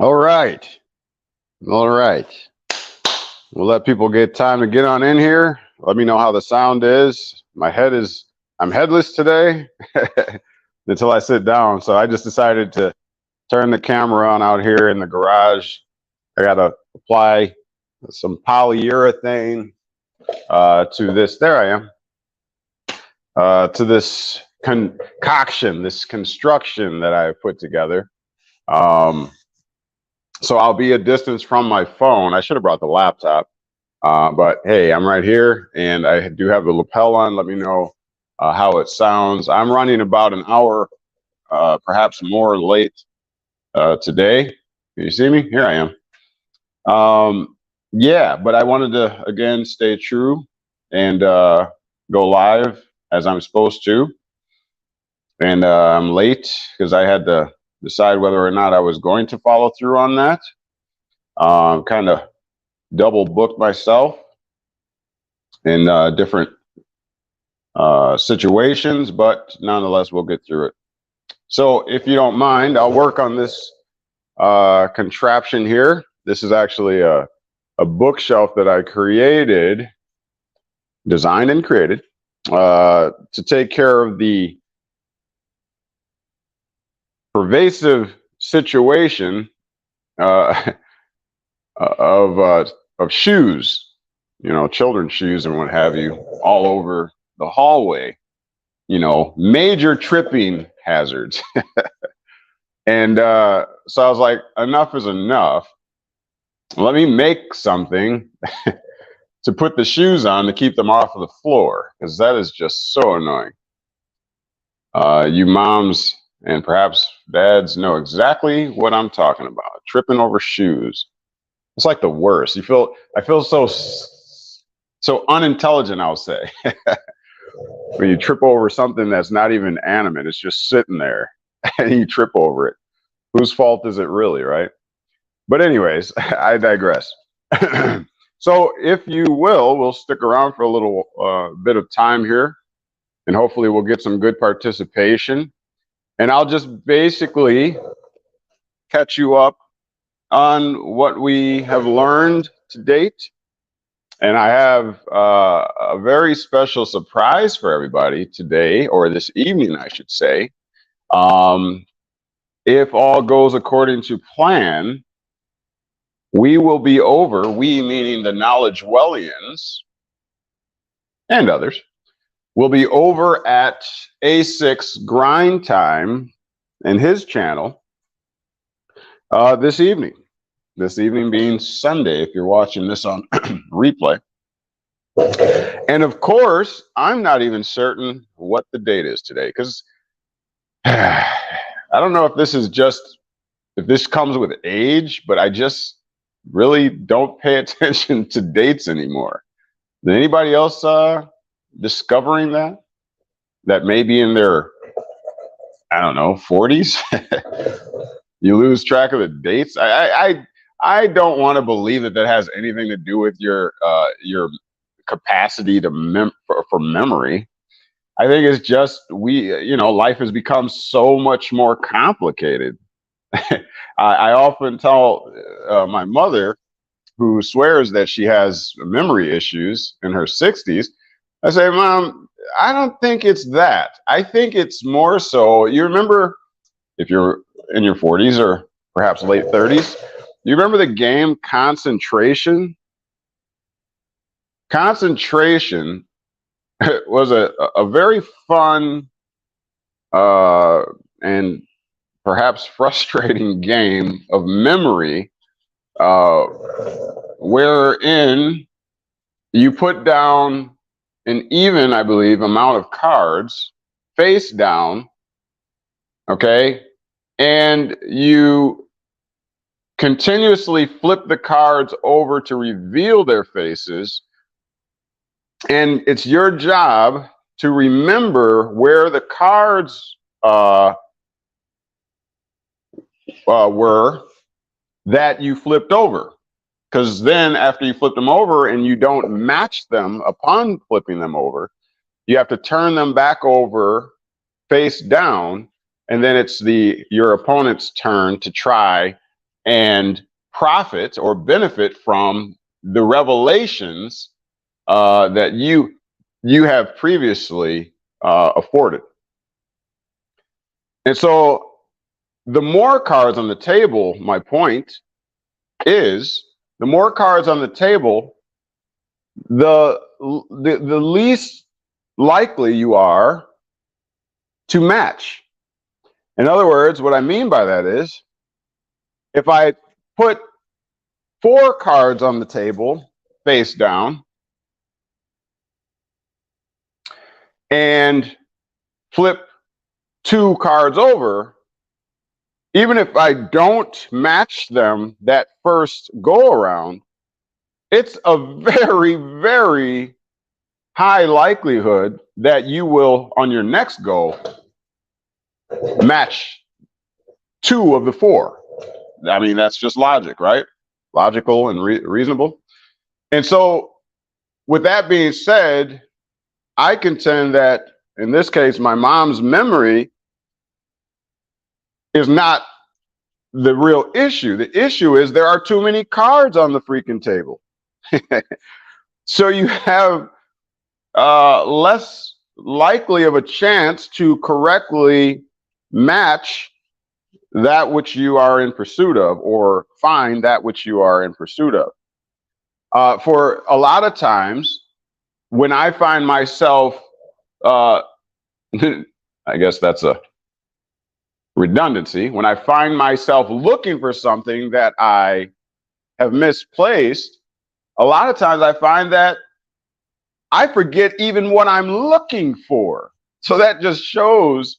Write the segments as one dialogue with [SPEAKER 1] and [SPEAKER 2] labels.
[SPEAKER 1] All right. All right. We'll let people get time to get on in here. Let me know how the sound is. I'm headless today until I sit down. So I just decided to turn the camera on out here in the garage. I got to apply some polyurethane to this. There I am. To this concoction, this construction that I put together. So I'll be a distance from my phone. I should have brought the laptop, but hey, I'm right here, and I do have the lapel on. Let me know how it sounds. I'm running about an hour, perhaps more late today. Can you see me? Here I am. Yeah, but I wanted to, again, stay true and go live as I'm supposed to. And I'm late because I had to decide whether or not I was going to follow through on that. Kind of double booked myself in different situations, but nonetheless, we'll get through it. So if you don't mind, I'll work on this contraption here. This is actually a bookshelf that I created, designed and created to take care of the pervasive situation of shoes, children's shoes and what have you, all over the hallway. Major tripping hazards. And so I was like, enough is enough. Let me make something to put the shoes on to keep them off of the floor, because that is just so annoying. You moms and perhaps dads know exactly what I'm talking about. Tripping over shoes. It's like the worst. I feel so unintelligent, I'll say. When you trip over something that's not even animate, it's just sitting there and you trip over it. Whose fault is it really, right? But anyways, I digress. So if you will, we'll stick around for a little bit of time here, and hopefully we'll get some good participation. And I'll just basically catch you up on what we have learned to date. And I have a very special surprise for everybody today, or this evening, I should say. If all goes according to plan, we will be over, we meaning the KnowledgeWellians and others, will be over at A6 Grind Time and his channel this evening. This evening being Sunday, if you're watching this on replay. And of course, I'm not even certain what the date is today, because I don't know if this comes with age, but I just really don't pay attention to dates anymore. Is anybody else discovering that maybe in their, I don't know, 40s? You lose track of the dates. I don't want to believe that has anything to do with your capacity to for memory. I think it's just life has become so much more complicated. I often tell my mother, who swears that she has memory issues in her 60s, I say, Mom, I don't think it's that. I think it's more so, you remember, if you're in your 40s or perhaps late 30s, you remember the game Concentration? Concentration was a very fun and perhaps frustrating game of memory, wherein you put down an even, I believe, amount of cards face down, okay, and you continuously flip the cards over to reveal their faces, and it's your job to remember where the cards were that you flipped over. Because then after you flip them over and you don't match them upon flipping them over, you have to turn them back over face down, and then it's your opponent's turn to try and profit or benefit from the revelations that you have previously afforded. And so the more cards on the table, my point is, the more cards on the table, the least likely you are to match. In other words, what I mean by that is, if I put 4 cards on the table face down and flip 2 cards over, even if I don't match them that first go around, it's a very, very high likelihood that you will, on your next go, match 2 of the 4. I mean, that's just logic, right? Logical and reasonable. And so with that being said, I contend that in this case, my mom's memory is not the real issue. The issue is there are too many cards on the freaking table. So you have less likely of a chance to correctly match that which you are in pursuit of, or find that which you are in pursuit of. For a lot of times, when I find myself, I guess that's a redundancy, when I find myself looking for something that I have misplaced, a lot of times I find that I forget even what I'm looking for. So that just shows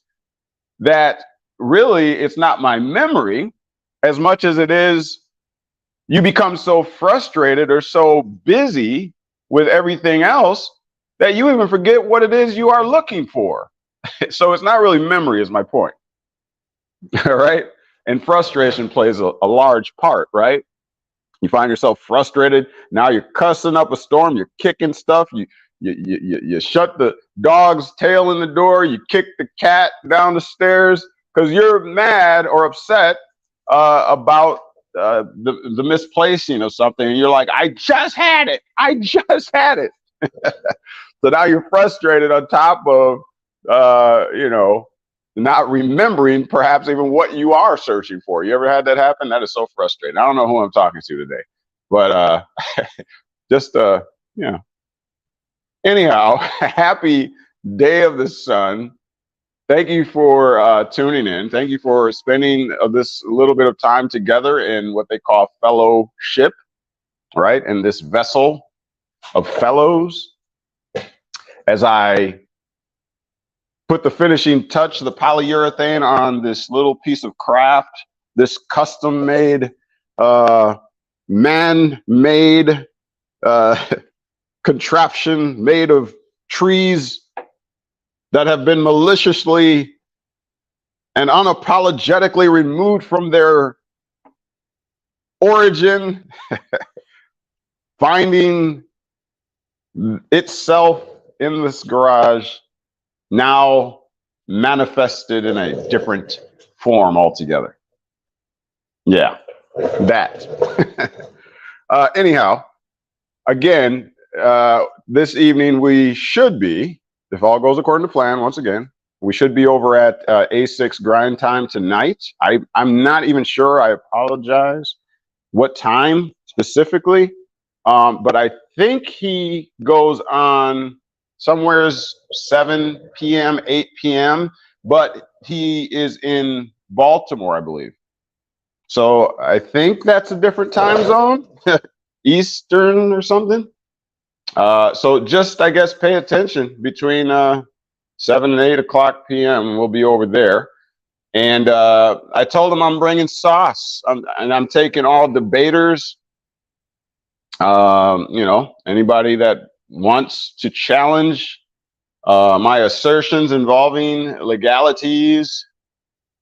[SPEAKER 1] that really it's not my memory as much as it is you become so frustrated or so busy with everything else that you even forget what it is you are looking for. So it's not really memory, is my point. All right. And frustration plays a large part, right? You find yourself frustrated. Now you're cussing up a storm. You're kicking stuff. You shut the dog's tail in the door. You kick the cat down the stairs because you're mad or upset about the misplacing of something. And you're like, I just had it. I just had it. So now you're frustrated on top of, not remembering perhaps even what you are searching for. You ever had that happen? That is so frustrating. I don't know who I'm talking to today, but just anyhow, happy day of the sun. Thank you for tuning in. Thank you for spending this little bit of time together in what they call fellowship, right? In this vessel of fellows, as I put the finishing touch, the polyurethane, on this little piece of craft, this custom-made, man-made contraption made of trees that have been maliciously and unapologetically removed from their origin, finding itself in this garage, now manifested in a different form altogether. Yeah, that. Anyhow, again, this evening we should be, if all goes according to plan, once again, we should be over at A6 Grind Time tonight. I'm not even sure, I apologize, what time specifically, but I think he goes on somewhere 7 p.m., 8 p.m., but he is in Baltimore, I believe. So I think that's a different time zone, Eastern or something. So just, I guess, pay attention between 7 and 8 o'clock p.m. We'll be over there. And I told him I'm bringing sauce, and I'm taking all debaters, anybody that wants to challenge my assertions involving legalities,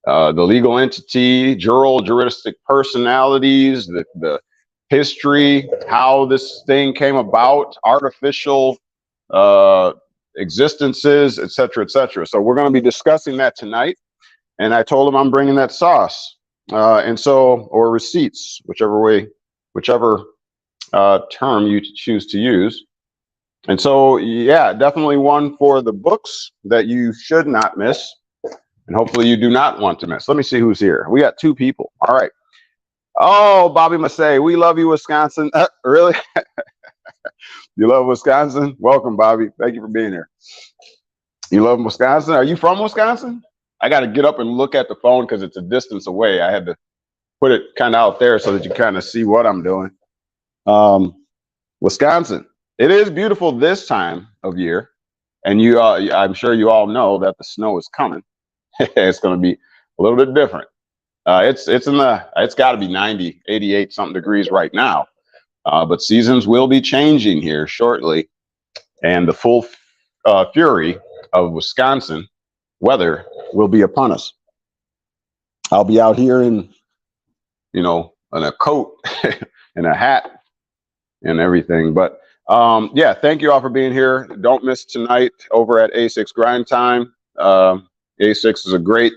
[SPEAKER 1] the legal entity, juristic personalities, the history, how this thing came about, artificial existences, et cetera, et cetera. So we're going to be discussing that tonight. And I told him I'm bringing that sauce. or receipts, whichever term you choose to use. And so, yeah, definitely one for the books that you should not miss, and hopefully you do not want to miss. Let me see who's here. We got 2 people. All right. Oh, Bobby Massey, we love you, Wisconsin. Really? You love Wisconsin? Welcome, Bobby. Thank you for being here. You love Wisconsin? Are you from Wisconsin? I got to get up and look at the phone because it's a distance away. I had to put it kind of out there so that you kind of see what I'm doing. Wisconsin. It is beautiful this time of year, and I'm sure you all know that the snow is coming. It's going to be a little bit different. It's got to be 90, 88 something degrees right now, but seasons will be changing here shortly, and the full fury of Wisconsin weather will be upon us. I'll be out here in a coat and a hat and everything, but yeah, thank you all for being here. Don't miss tonight over at A6 Grind Time. A6 is a great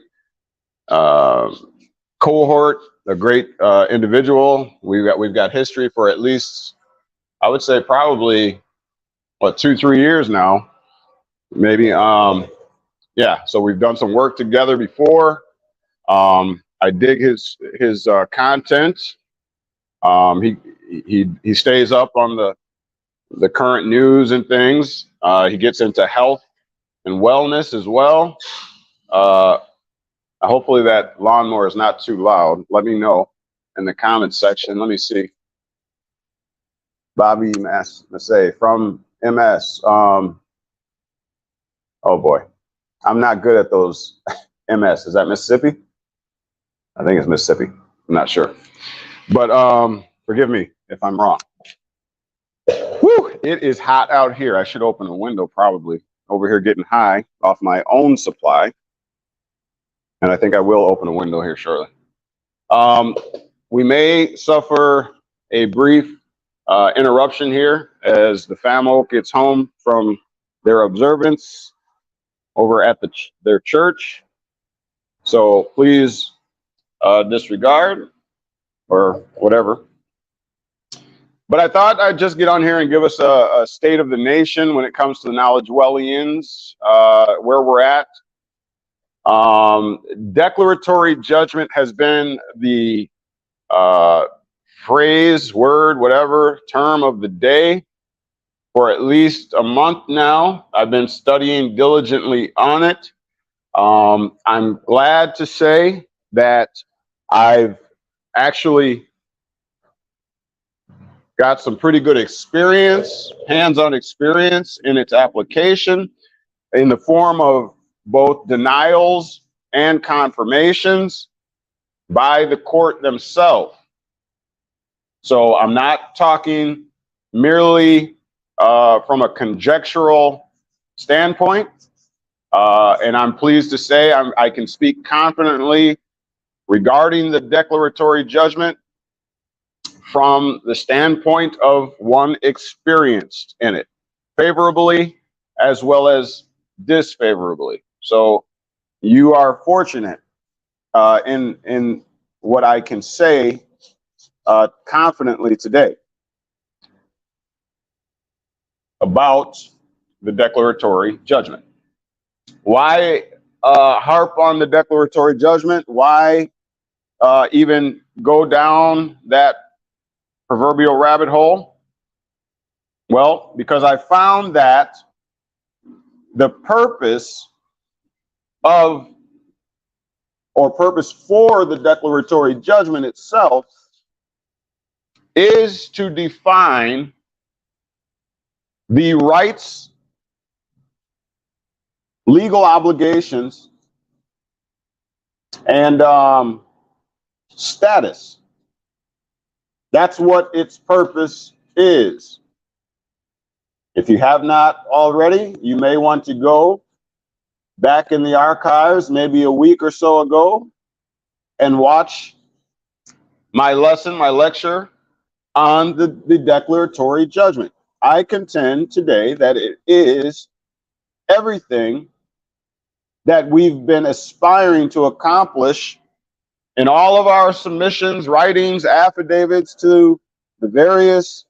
[SPEAKER 1] cohort, a great individual. We've got history for at least, I would say, probably 2-3 years now, maybe. Yeah, so we've done some work together before. I dig his content. He stays up on the current news and things. He gets into health and wellness as well. Hopefully that lawnmower is not too loud. Let me know in the comments section. Let me see. Bobby Massey from MS. Oh boy, I'm not good at those. MS, is that Mississippi? I think it's Mississippi. I'm not sure, but forgive me if I'm wrong. Whew, it is hot out here. I should open a window probably. Over here getting high off my own supply. And I think I will open a window here shortly. We may suffer a brief interruption here as the famo gets home from their observance over at their church. So please disregard or whatever. But I thought I'd just get on here and give us a state of the nation when it comes to the KnowledgeWellians, where we're at. Declaratory judgment has been the phrase, word, whatever, term of the day for at least a month now. I've been studying diligently on it. I'm glad to say that I've actually got some pretty good experience, hands-on experience in its application in the form of both denials and confirmations by the court themselves. So I'm not talking merely from a conjectural standpoint, and I'm pleased to say I can speak confidently regarding the declaratory judgment from the standpoint of one experienced in it, favorably as well as disfavorably. So you are fortunate in what I can say confidently today about the declaratory judgment. Why harp on the declaratory judgment? Why even go down that proverbial rabbit hole? Well, because I found that the purpose for the declaratory judgment itself is to define the rights, legal obligations, and status. That's what its purpose is. If you have not already, you may want to go back in the archives, maybe a week or so ago, and watch my lesson, my lecture on the declaratory judgment. I contend today that it is everything that we've been aspiring to accomplish in all of our submissions, writings, affidavits to the various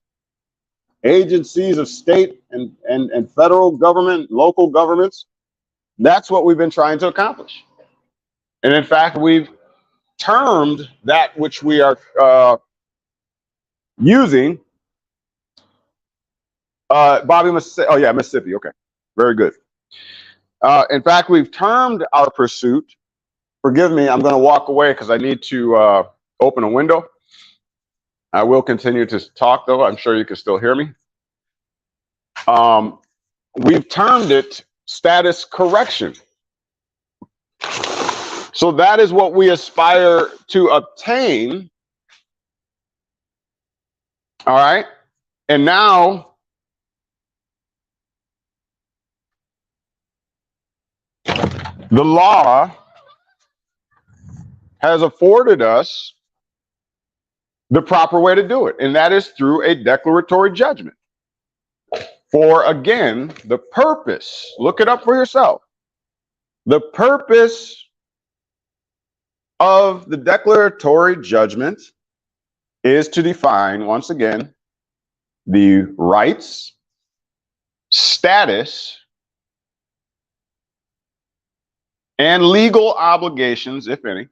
[SPEAKER 1] agencies of state and federal government, local governments, that's what we've been trying to accomplish. And in fact, we've termed that which we are using, Bobby, oh yeah, Mississippi, okay, very good. In fact, we've termed our pursuit, forgive me, I'm going to walk away because I need to open a window. I will continue to talk though, I'm sure you can still hear me. We've termed it status correction. So that is what we aspire to obtain. All right. And now the law has afforded us the proper way to do it, and that is through a declaratory judgment. For again, the purpose, look it up for yourself. The purpose of the declaratory judgment is to define, once again, the rights, status, and legal obligations, if any,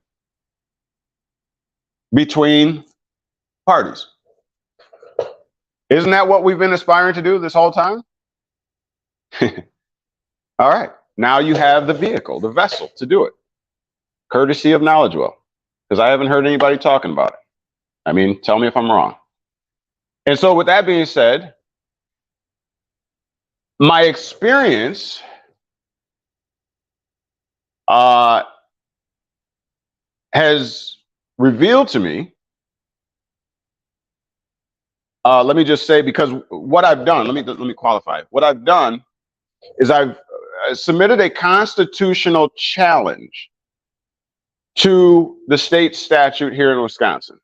[SPEAKER 1] between parties. Isn't that what we've been aspiring to do this whole time? All right, now you have the vehicle, the vessel to do it, courtesy of KnowledgeWell, because I haven't heard anybody talking about it. I mean, tell me if I'm wrong. And so with that being said, my experience has revealed to me, let me just say, because what I've done, let me qualify. What I've done is I've submitted a constitutional challenge to the state statute here in Wisconsin.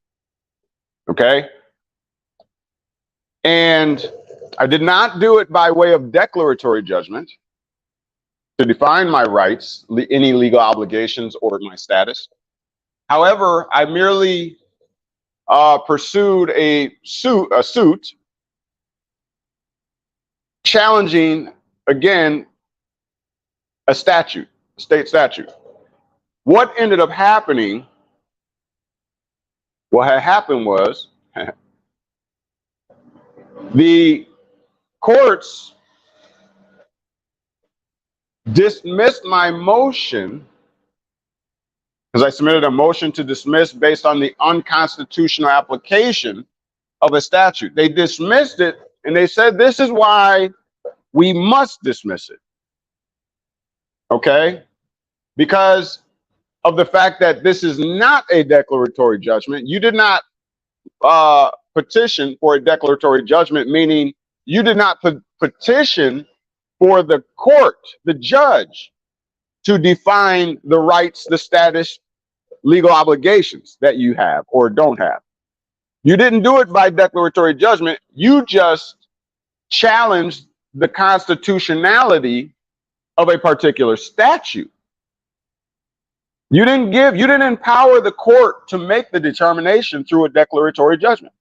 [SPEAKER 1] Okay? And I did not do it by way of declaratory judgment to define my rights, any legal obligations, or my status. However, I merely pursued a suit challenging, again, a statute, a state statute. What ended up happening, what had happened was the courts dismissed my motion, because I submitted a motion to dismiss based on the unconstitutional application of a statute. They dismissed it, and they said, this is why we must dismiss it. Okay? Because of the fact that this is not a declaratory judgment. You did not petition for a declaratory judgment, meaning you did not petition for the court, the judge, to define the rights, the status, legal obligations that you have or don't have. You didn't do it by declaratory judgment. You just challenged the constitutionality of a particular statute. You didn't empower the court to make the determination through a declaratory judgment.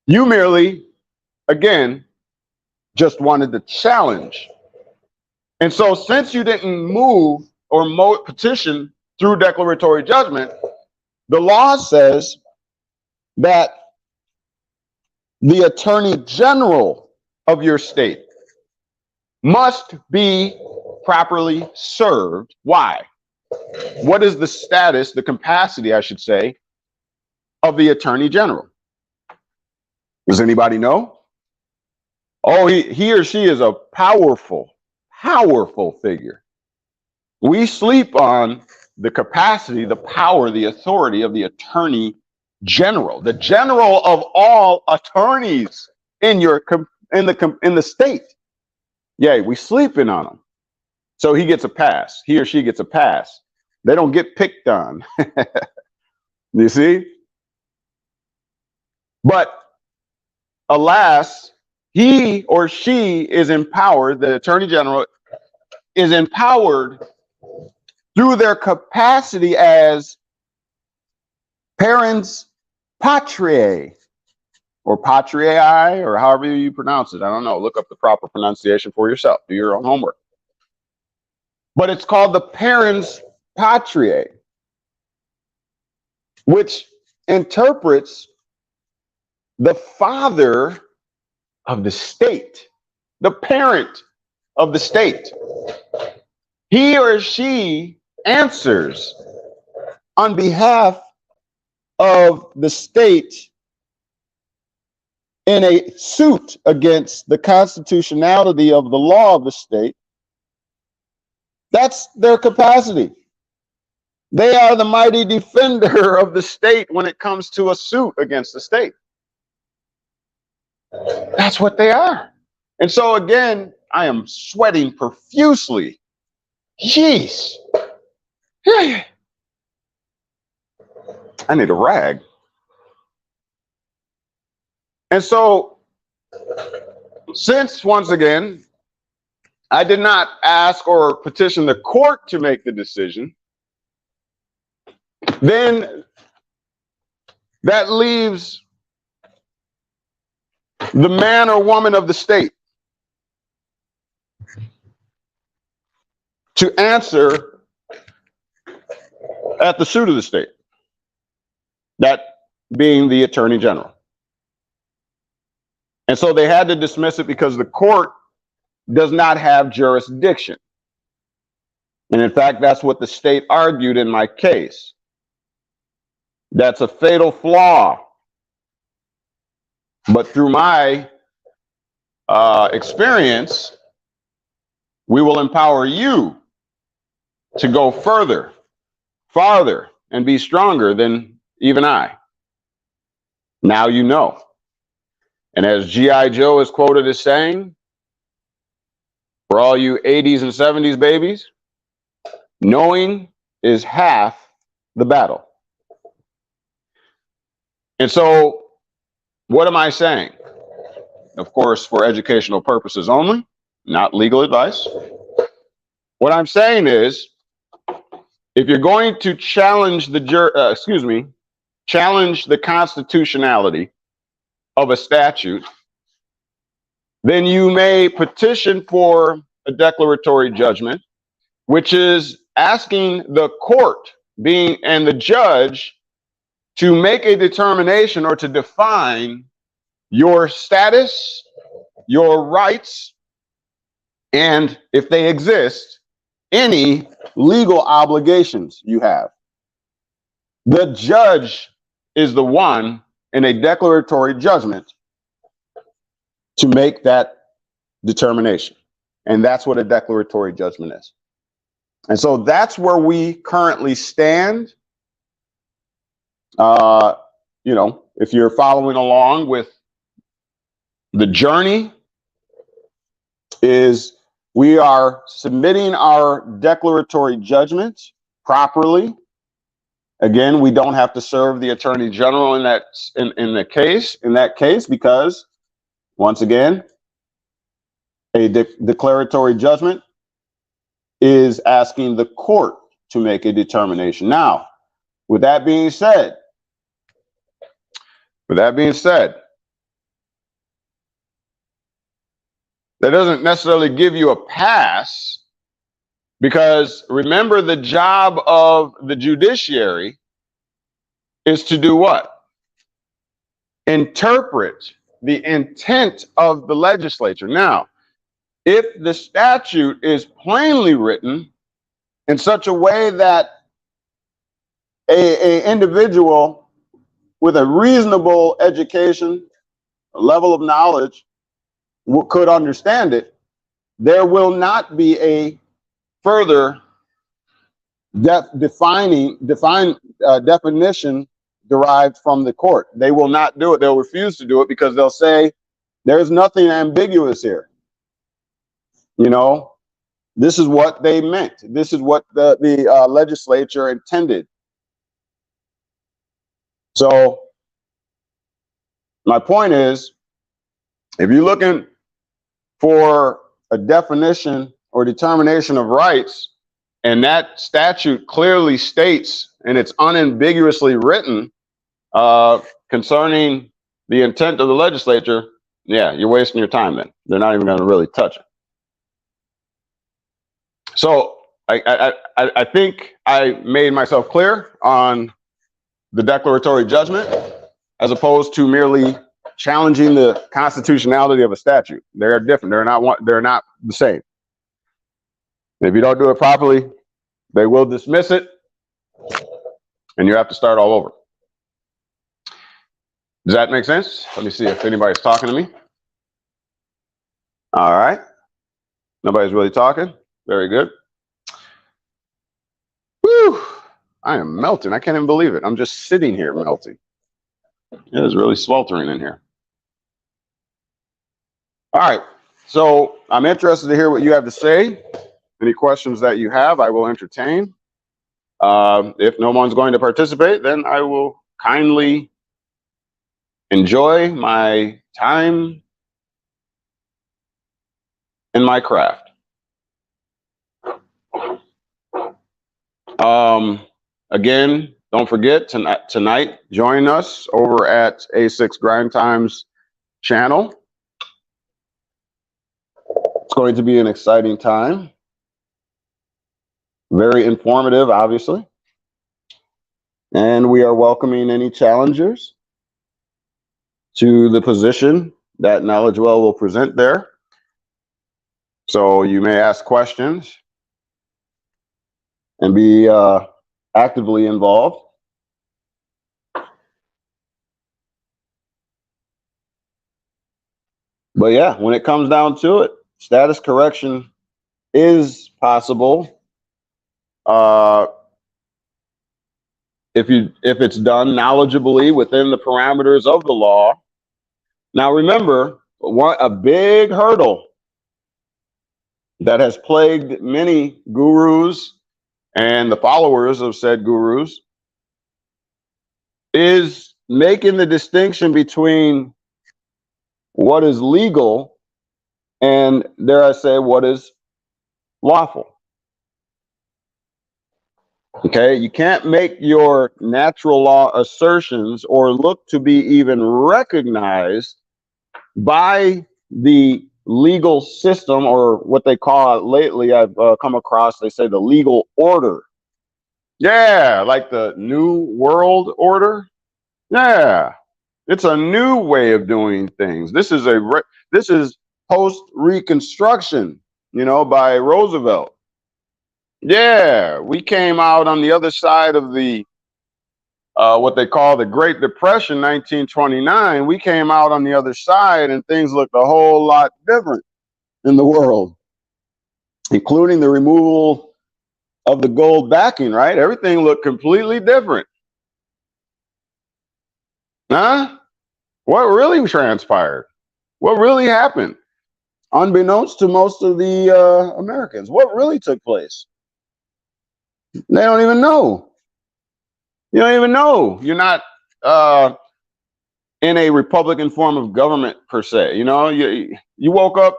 [SPEAKER 1] You merely, again, just wanted the challenge. And so since you didn't move or petition through declaratory judgment, the law says that the attorney general of your state must be properly served. Why? What is the status, the capacity, I should say, of the attorney general? Does anybody know? Oh, he or she is a powerful figure. We sleep on the capacity, the power, the authority of the attorney general, the general of all attorneys in the state. Yay, we sleeping on him. So he gets a pass. He or she gets a pass. They don't get picked on. You see? But alas, he or she is empowered, the attorney general is empowered through their capacity as parens patriae, or patriae, or however you pronounce it. I don't know. Look up the proper pronunciation for yourself. Do your own homework. But it's called the parens patriae, which interprets the father of the state, the parent of the state. He or she answers on behalf of the state in a suit against the constitutionality of the law of the state. That's their capacity. They are the mighty defender of the state when it comes to a suit against the state. That's what they are. And so again, I am sweating profusely. Jeez. I need a rag. And so, since once again, I did not ask or petition the court to make the decision, then that leaves the man or woman of the state to answer at the suit of the state, that being the Attorney General. And so they had to dismiss it because the court does not have jurisdiction. And in fact, that's what the state argued in my case. That's a fatal flaw. But through my experience, we will empower you to go further, farther, and be stronger than even I. Now you know. And as G.I. Joe is quoted as saying, for all you 80s and 70s babies, knowing is half the battle. And so, what am I saying? Of course, for educational purposes only, not legal advice. What I'm saying is, if you're going to challenge challenge the constitutionality of a statute, then you may petition for a declaratory judgment, which is asking the court and the judge to make a determination or to define your status, your rights, and if they exist, any legal obligations you have. The judge is the one in a declaratory judgment to make that determination. And that's what a declaratory judgment is. And so that's where we currently stand. You know, if you're following along with the journey, is we are submitting our declaratory judgment properly. Again, we don't have to serve the Attorney General in that case, because once again, a declaratory judgment is asking the court to make a determination. Now, with that being said, that doesn't necessarily give you a pass, because remember, the job of the judiciary is to do what? Interpret the intent of the legislature. Now, if the statute is plainly written in such a way that a individual with a reasonable education, a level of knowledge, could understand it, there will not be a further definition derived from the court. They will not do it. They'll refuse to do it because they'll say there's nothing ambiguous here. You know, this is what they meant. This is what the legislature intended. So my point is, if you're looking for a definition or determination of rights, and that statute clearly states, and it's unambiguously written, Concerning the intent of the legislature, yeah, you're wasting your time then. They're not even going to really touch it. So I think I made myself clear on the declaratory judgment, as opposed to merely challenging the constitutionality of a statute. They're different. They're not the same. If you don't do it properly, they will dismiss it, and you have to start all over. Does that make sense? Let me see if anybody's talking to me. All right. Nobody's really talking. Very good. Whew. I am melting. I can't even believe it. I'm just sitting here melting. It is really sweltering in here. All right. So I'm interested to hear what you have to say. Any questions that you have, I will entertain. If no one's going to participate, then I will kindly enjoy my time in my craft. Again, don't forget tonight, join us over at A6 Grind Times channel. It's going to be an exciting time. Very informative, obviously. And we are welcoming any challengers to the position that KnowledgeWell will present there. So you may ask questions and be actively involved. But yeah, when it comes down to it, status correction is possible if it's done knowledgeably within the parameters of the law. Now remember, a big hurdle that has plagued many gurus and the followers of said gurus is making the distinction between what is legal and, dare I say, what is lawful. Okay, you can't make your natural law assertions or look to be even recognized by the legal system, or what they call it lately, I've come across, they say the legal order. Yeah, like the New World Order. Yeah, it's a new way of doing things. This is post-Reconstruction, by Roosevelt. Yeah, we came out on the other side of the what they call the Great Depression, 1929. We came out on the other side, and things looked a whole lot different in the world, including the removal of the gold backing, right? Everything looked completely different. Huh? What really transpired? What really happened? Unbeknownst to most of the Americans, what really took place? They don't even know. You don't even know. You're not in a Republican form of government per se. You woke up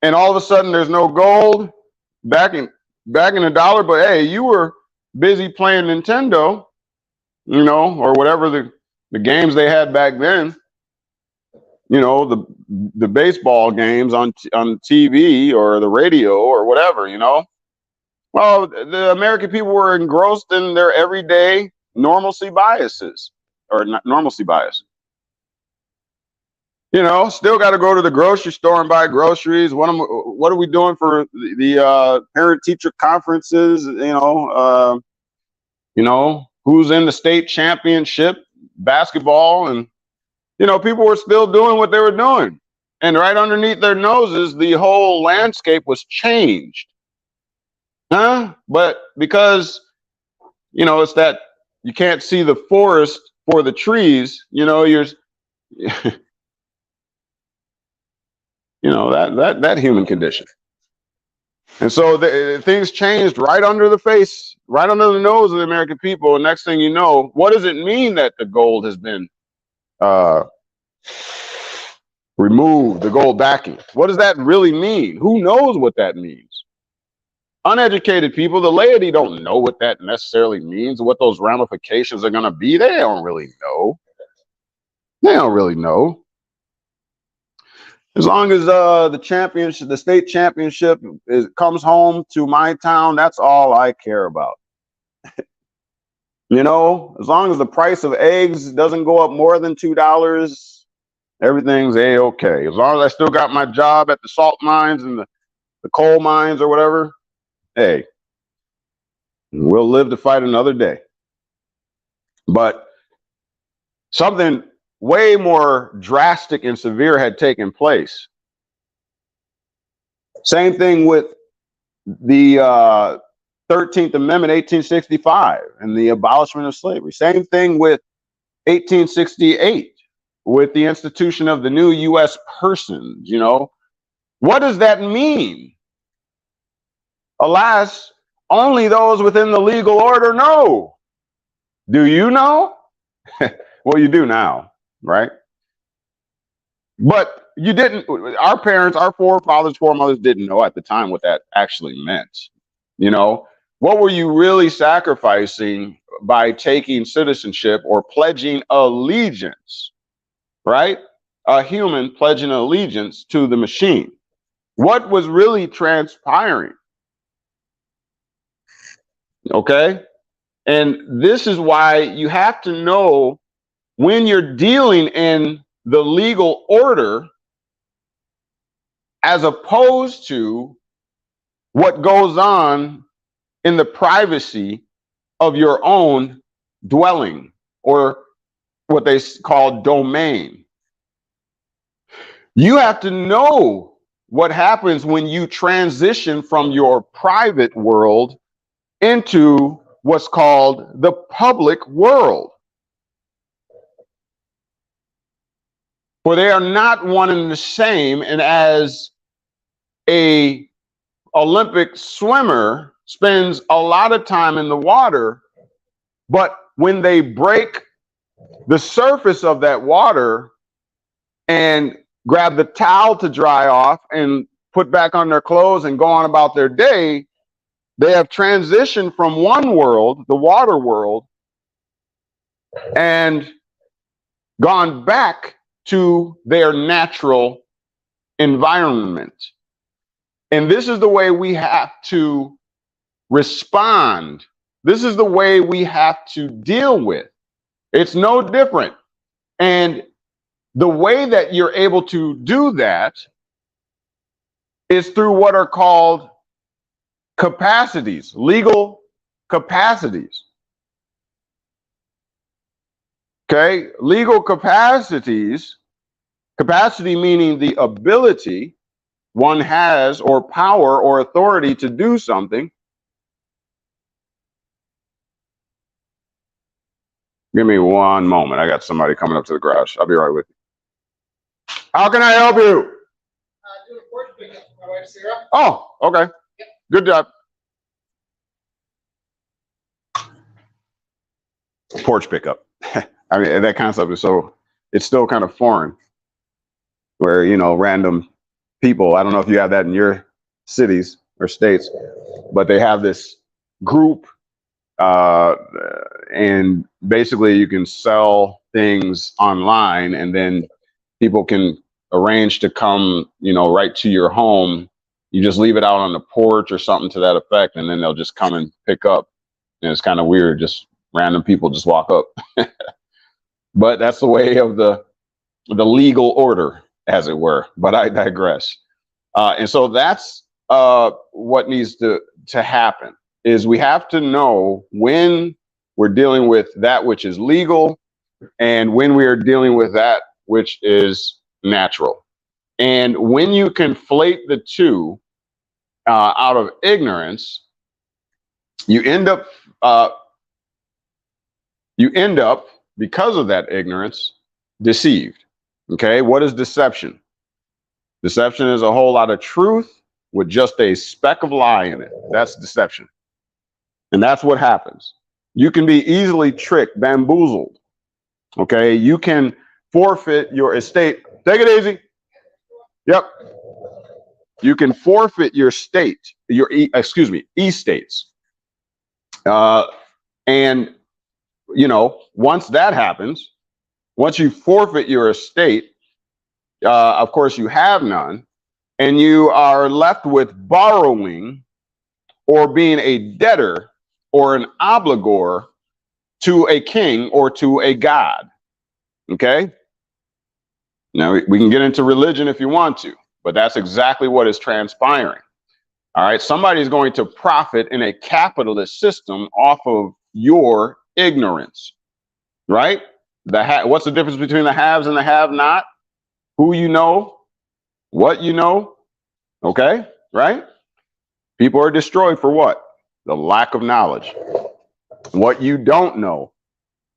[SPEAKER 1] and all of a sudden there's no gold backing the dollar, but hey, you were busy playing Nintendo, or whatever the games they had back then. The baseball games on TV or the radio or whatever. Well, the American people were engrossed in their everyday normalcy biases, or not normalcy bias. Still got to go to the grocery store and buy groceries. What are we doing for the parent-teacher conferences? Who's in the state championship basketball, and people were still doing what they were doing, and right underneath their noses, the whole landscape was changed. Huh? But because, it's that you can't see the forest for the trees, you're, that human condition. And so things changed right under the face, right under the nose of the American people. And next thing you know, what does it mean that the gold has been removed, the gold backing? What does that really mean? Who knows what that means? Uneducated people, the laity, don't know what that necessarily means, what those ramifications are going to be. They don't really know. They don't really know. As long as the championship, the state championship, comes home to my town, that's all I care about. You know, as long as the price of eggs doesn't go up more than $2, everything's a-okay. As long as I still got my job at the salt mines and the coal mines or whatever, hey, we'll live to fight another day. But something way more drastic and severe had taken place. Same thing with the 13th Amendment, 1865, and the abolishment of slavery. Same thing with 1868, with the institution of the new U.S. persons. You know, what does that mean? Alas, only those within the legal order know. Do you know? Well, you do now, right? But you didn't. Our parents, our forefathers, foremothers didn't know at the time what that actually meant. You know, what were you really sacrificing by taking citizenship or pledging allegiance, right? A human pledging allegiance to the machine. What was really transpiring? Okay. And this is why you have to know when you're dealing in the legal order as opposed to what goes on in the privacy of your own dwelling, or what they call domain. You have to know what happens when you transition from your private world into what's called the public world. For they are not one and the same. And as a Olympic swimmer spends a lot of time in the water, but when they break the surface of that water and grab the towel to dry off and put back on their clothes and go on about their day, they have transitioned from one world, the water world, and gone back to their natural environment. And this is the way we have to respond. This is the way we have to deal with. It's no different. And the way that you're able to do that is through what are called capacities, legal capacities. Okay, legal capacities, capacity meaning the ability one has, or power or authority to do something. Give me one moment. I got somebody coming up to the garage. I'll be right with you. How can I help you?
[SPEAKER 2] Doing a porch pickup for my wife, Sarah.
[SPEAKER 1] Oh, okay.
[SPEAKER 2] Yep.
[SPEAKER 1] Good job. Porch pickup. I mean, that concept is it's still kind of foreign, where, you know, random people, I don't know if you have that in your cities or states, but they have this group, and basically you can sell things online, and then people can arrange to come, you know, right to your home. You just leave it out on the porch or something to that effect, and then they'll just come and pick up. And it's kind of weird, just random people just walk up. But that's the way of the legal order, as it were. But I digress. And so that's what needs to happen, is we have to know when we're dealing with that which is legal and when we are dealing with that which is natural. And when you conflate the two out of ignorance, you end up because of that ignorance, deceived. Okay, what is deception? Deception is a whole lot of truth with just a speck of lie in it. That's deception. And that's what happens. You can be easily tricked, bamboozled. Okay, you can forfeit your estate. Take it easy. Yep. you can forfeit your estates. And, once that happens, once you forfeit your estate, of course, you have none, and you are left with borrowing or being a debtor or an obligor to a king or to a god. Okay? Now, we can get into religion if you want to, but that's exactly what is transpiring. All right? Somebody is going to profit in a capitalist system off of your ignorance, right? What's the difference between the haves and the have-not? Who you know, what you know, okay, right? People are destroyed for what? The lack of knowledge. What you don't know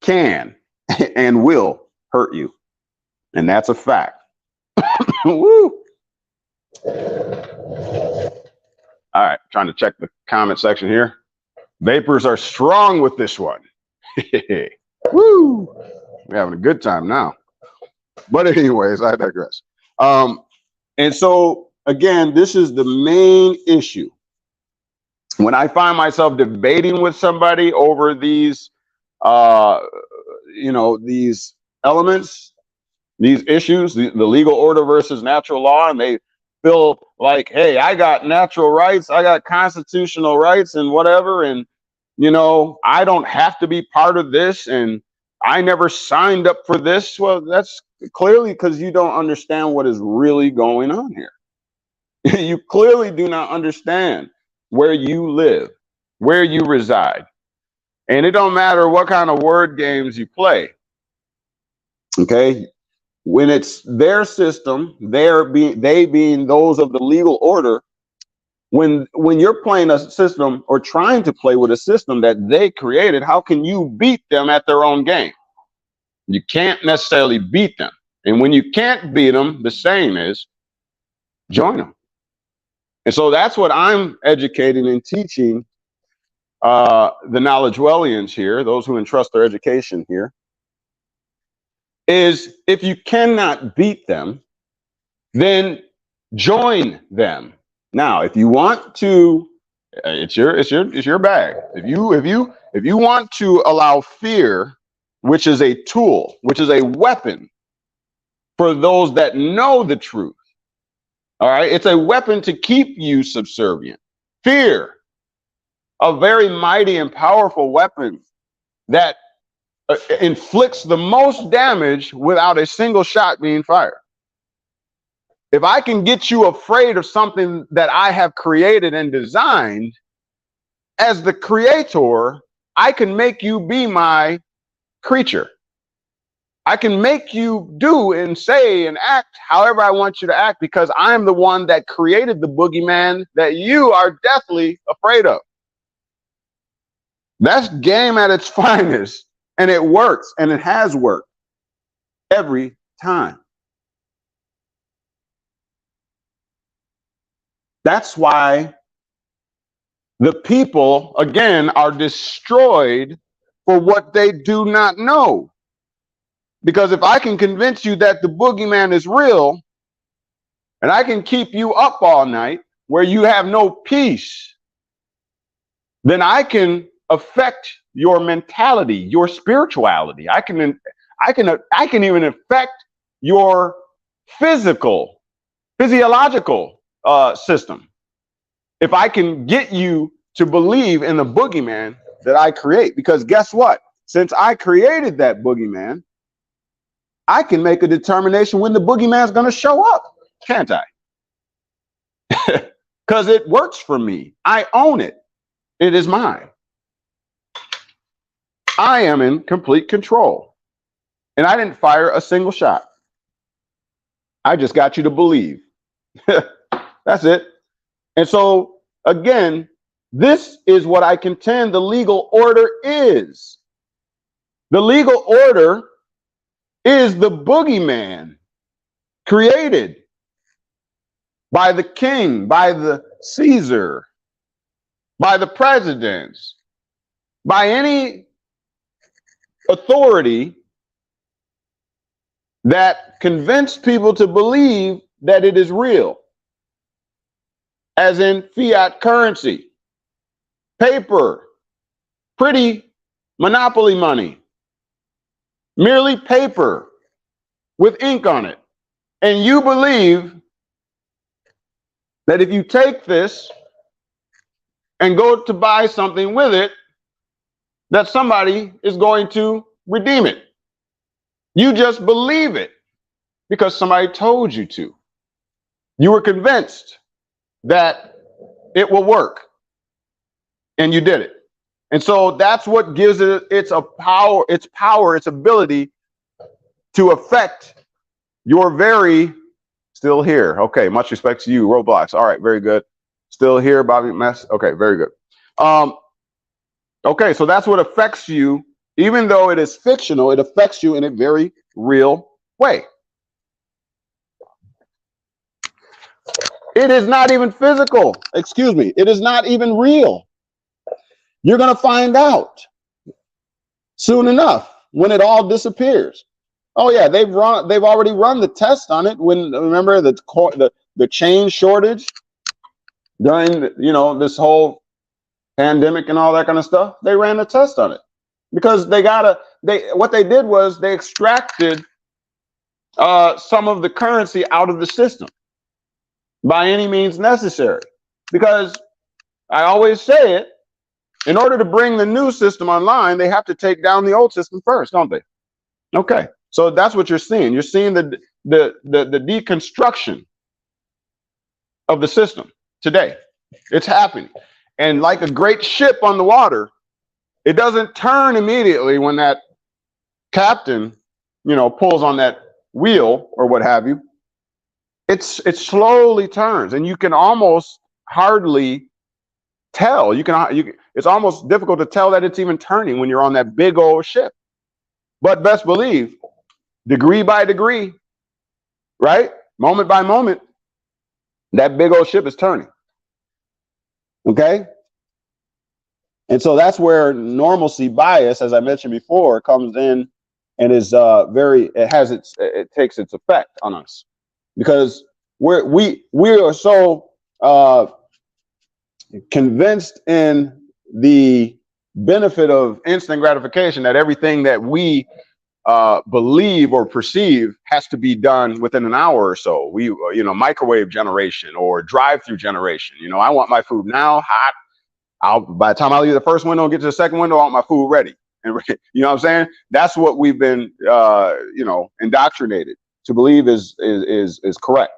[SPEAKER 1] can and will hurt you. And that's a fact. Woo! All right, trying to check the comment section here. Vapors are strong with this one. Woo! We're having a good time now. But anyways, I digress. And so, again, this is the main issue. When I find myself debating with somebody over these, these elements, these issues, the legal order versus natural law, and they feel like, hey, I got natural rights, I got constitutional rights and whatever, and, I don't have to be part of this, and I never signed up for this. Well, that's clearly because you don't understand what is really going on here. You clearly do not understand where you live, where you reside. And it don't matter what kind of word games you play. Okay? When it's their system, they being those of the legal order, when you're playing a system or trying to play with a system that they created, how can you beat them at their own game? You can't necessarily beat them. And when you can't beat them, the saying is, join them. And so that's what I'm educating and teaching the KnowledgeWellians here, those who entrust their education here, is if you cannot beat them, then join them. Now, if you want to, it's your bag. If you want to allow fear, which is a tool, which is a weapon for those that know the truth. All right, it's a weapon to keep you subservient. Fear, a very mighty and powerful weapon that inflicts the most damage without a single shot being fired. If I can get you afraid of something that I have created and designed, as the creator, I can make you be my creature. I can make you do and say and act however I want you to act, because I'm the one that created the boogeyman that you are deathly afraid of. That's game at its finest, and it works, and it has worked every time. That's why the people, again, are destroyed for what they do not know. Because if I can convince you that the boogeyman is real, and I can keep you up all night where you have no peace, then I can affect your mentality, your spirituality. I can even affect your physiological system. If I can get you to believe in the boogeyman that I create, because guess what? Since I created that boogeyman, I can make a determination when the boogeyman's going to show up, can't I? Because it works for me. I own it. It is mine. I am in complete control. And I didn't fire a single shot. I just got you to believe. That's it. And so, again, this is what I contend the legal order is. The legal order is the boogeyman created by the king, by the Caesar, by the presidents, by any authority that convinced people to believe that it is real. as in fiat currency, paper, pretty monopoly money, merely paper with ink on it. And you believe that if you take this and go to buy something with it, that somebody is going to redeem it. You just believe it because somebody told you to. You were convinced that it will work, and you did it. And so that's what gives it its ability to affect your very still here. Okay, much respect to you, Roblox. All right, very good. Still here, Bobby Mess. Okay, very good. Okay, so that's what affects you. Even though it is fictional, it affects you in a very real way. It is not even physical. Excuse me. It is not even real. You're going to find out soon enough when it all disappears. Oh yeah, they've already run the test on it. When, remember the chain shortage during this whole pandemic and all that kind of stuff, they ran a test on it because what they did was they extracted some of the currency out of the system by any means necessary. Because I always say it, in order to bring the new system online, they have to take down the old system first, don't they? Okay, so that's what you're seeing. You're seeing the deconstruction of the system today. It's happening. And like a great ship on the water, it doesn't turn immediately when that captain, pulls on that wheel or what have you. It slowly turns, and you can almost hardly tell. It's almost difficult to tell that it's even turning when you're on that big old ship. But best believe, degree by degree, right? Moment by moment, that big old ship is turning. Okay? And so that's where normalcy bias, as I mentioned before, comes in and is it takes its effect on us, because we are so convinced in the benefit of instant gratification that everything that we believe or perceive has to be done within an hour or so. We, microwave generation or drive-through generation. I want my food now, hot. By the time I leave the first window and get to the second window, I want my food ready. And you know what I'm saying? That's what we've been, indoctrinated to believe is correct.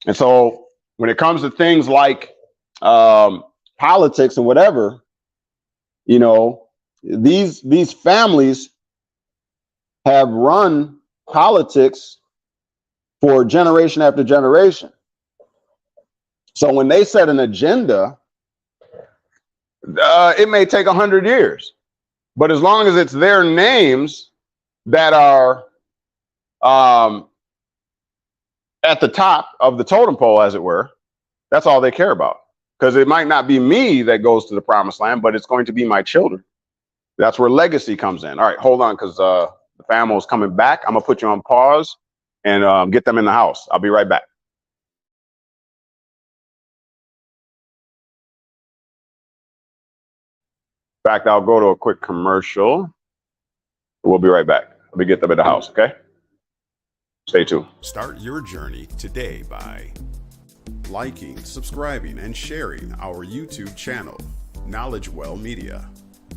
[SPEAKER 1] And so when it comes to things like politics and whatever, these families have run politics for generation after generation. So when they set an agenda, it may take 100 years, but as long as it's their names that are at the top of the totem pole, as it were, that's all they care about. Because it might not be me that goes to the promised land, but it's going to be my children. That's where legacy comes in. All right, hold on, because the family is coming back. I'm gonna put you on pause and get them in the house. I'll be right back. In fact, I'll go to a quick commercial. We'll be right back. Let me get them in the house, okay? Stay tuned.
[SPEAKER 3] Start your journey today by liking, subscribing, and sharing our YouTube channel, KnowledgeWell Media,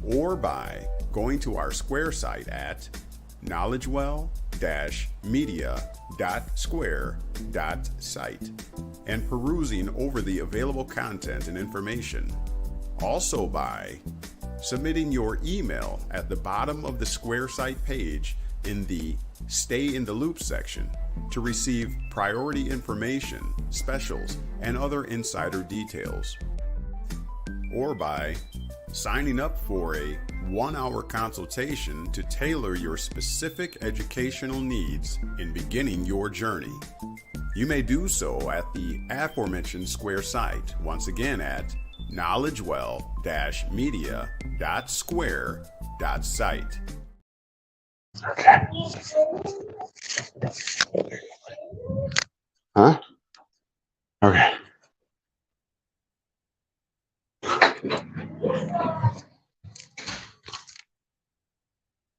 [SPEAKER 3] or by going to our Square site at knowledgewell-media.square.site and perusing over the available content and information. Also by submitting your email at the bottom of the Square site page in the Stay in the Loop section to receive priority information, specials, and other insider details. Or by signing up for a 1-hour consultation to tailor your specific educational needs in beginning your journey. You may do so at the aforementioned Square site, once again at knowledgewell-media.square.site.
[SPEAKER 1] Okay. Huh? Okay.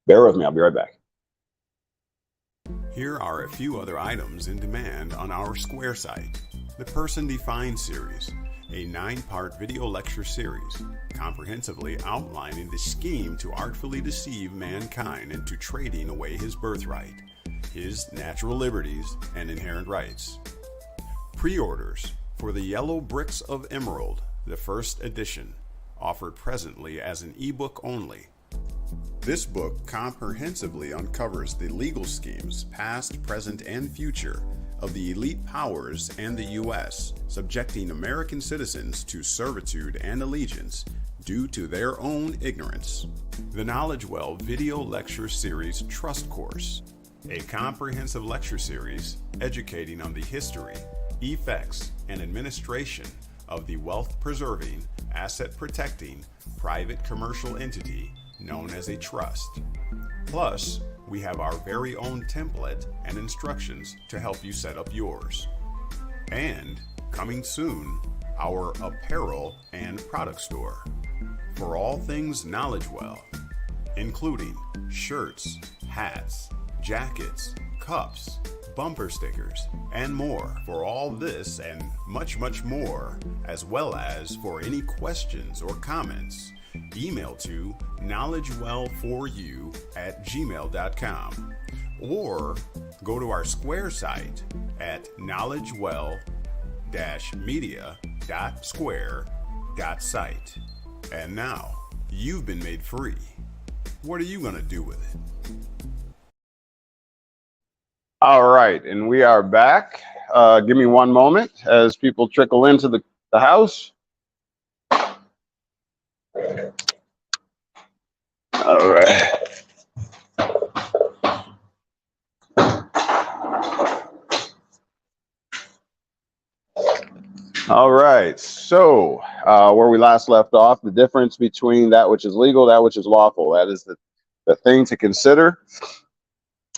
[SPEAKER 1] Bear with me, I'll be right back.
[SPEAKER 3] Here are a few other items in demand on our Square site. The Person Defined series, a 9-part video lecture series, comprehensively outlining the scheme to artfully deceive mankind into trading away his birthright, his natural liberties and inherent rights. Pre-orders for The Yellow Bricks of Emerald, the first edition, offered presently as an ebook only. This book comprehensively uncovers the legal schemes, past, present, and future, of the elite powers and the U.S., subjecting American citizens to servitude and allegiance due to their own ignorance. The KnowledgeWell Video Lecture Series Trust Course, a comprehensive lecture series educating on the history, effects, and administration of the wealth-preserving, asset-protecting, private commercial entity known as a trust. Plus, we have our very own template and instructions to help you set up yours. And, coming soon, our apparel and product store for all things KnowledgeWell, including shirts, hats, jackets, cups, bumper stickers, and more. For all this and much, much more, as well as for any questions or comments, email to knowledgewell4u@gmail.com or go to our Square site at knowledgewell-media.square.site. And now, you've been made free. What are you going to do with it?
[SPEAKER 1] All right, and we are back. Give me one moment as people trickle into the house. All right. All right, so where we last left off, the difference between that which is legal, that which is lawful, that is the thing to consider.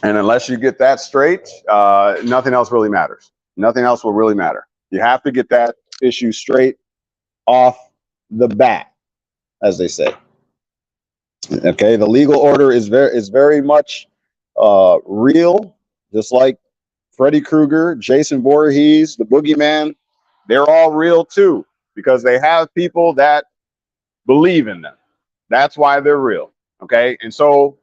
[SPEAKER 1] And unless you get that straight, nothing else really matters. Nothing else will really matter. You have to get that issue straight off the bat, as they say. Okay, the legal order is very much real, just like Freddy Krueger, Jason Voorhees, the Boogeyman. They're all real too, because they have people that believe in them. That's why they're real. Okay, and so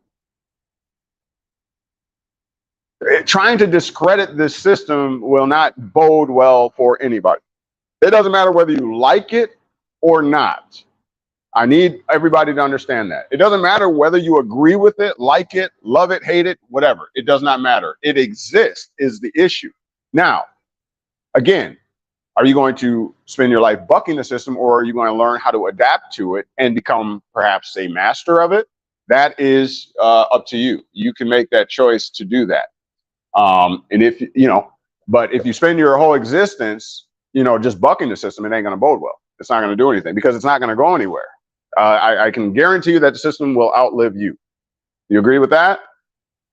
[SPEAKER 1] trying to discredit this system will not bode well for anybody. It doesn't matter whether you like it or not. I need everybody to understand that. It doesn't matter whether you agree with it, like it, love it, hate it, whatever. It does not matter. It exists is the issue. Now, again, are you going to spend your life bucking the system, or are you going to learn how to adapt to it and become perhaps a master of it? That is up to you. You can make that choice to do that. And if you know, but if you spend your whole existence, just bucking the system, it ain't going to bode well. It's not going to do anything because it's not going to go anywhere. I can guarantee you that the system will outlive you. You agree with that?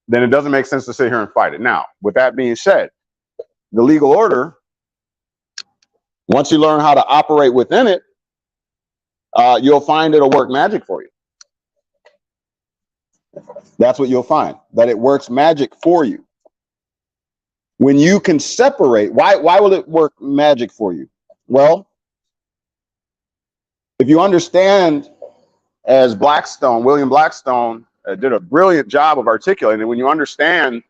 [SPEAKER 1] Then it doesn't make sense to sit here and fight it. Now, with that being said, the legal order, once you learn how to operate within it, you'll find it'll work magic for you. That's what you'll find, that it works magic for you. When you can separate, why will it work magic for you? Well, if you understand, as William Blackstone did a brilliant job of articulating, when you understand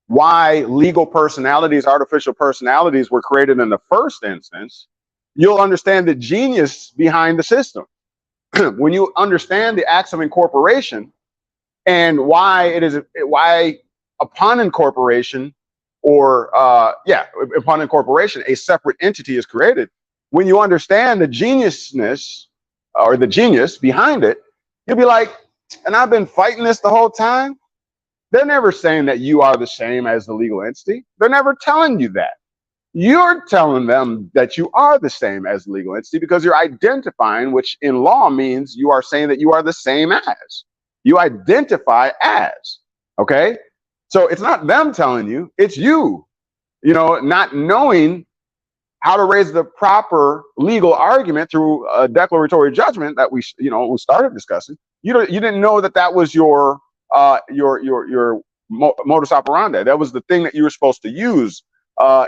[SPEAKER 1] why legal personalities, artificial personalities were created in the first instance, you'll understand the genius behind the system. When you understand the acts of incorporation and why upon incorporation, upon incorporation, a separate entity is created. When you understand the geniusness or the genius behind it, you'll be like, and I've been fighting this the whole time. They're never saying that you are the same as the legal entity. They're never telling you that. You're telling them that you are the same as the legal entity because you're identifying, which in law means you are saying that you are the same as. You identify as, okay? So it's not them telling you, it's you, not knowing how to raise the proper legal argument through a declaratory judgment that we started discussing. You didn't know that was your modus operandi. That was the thing that you were supposed to use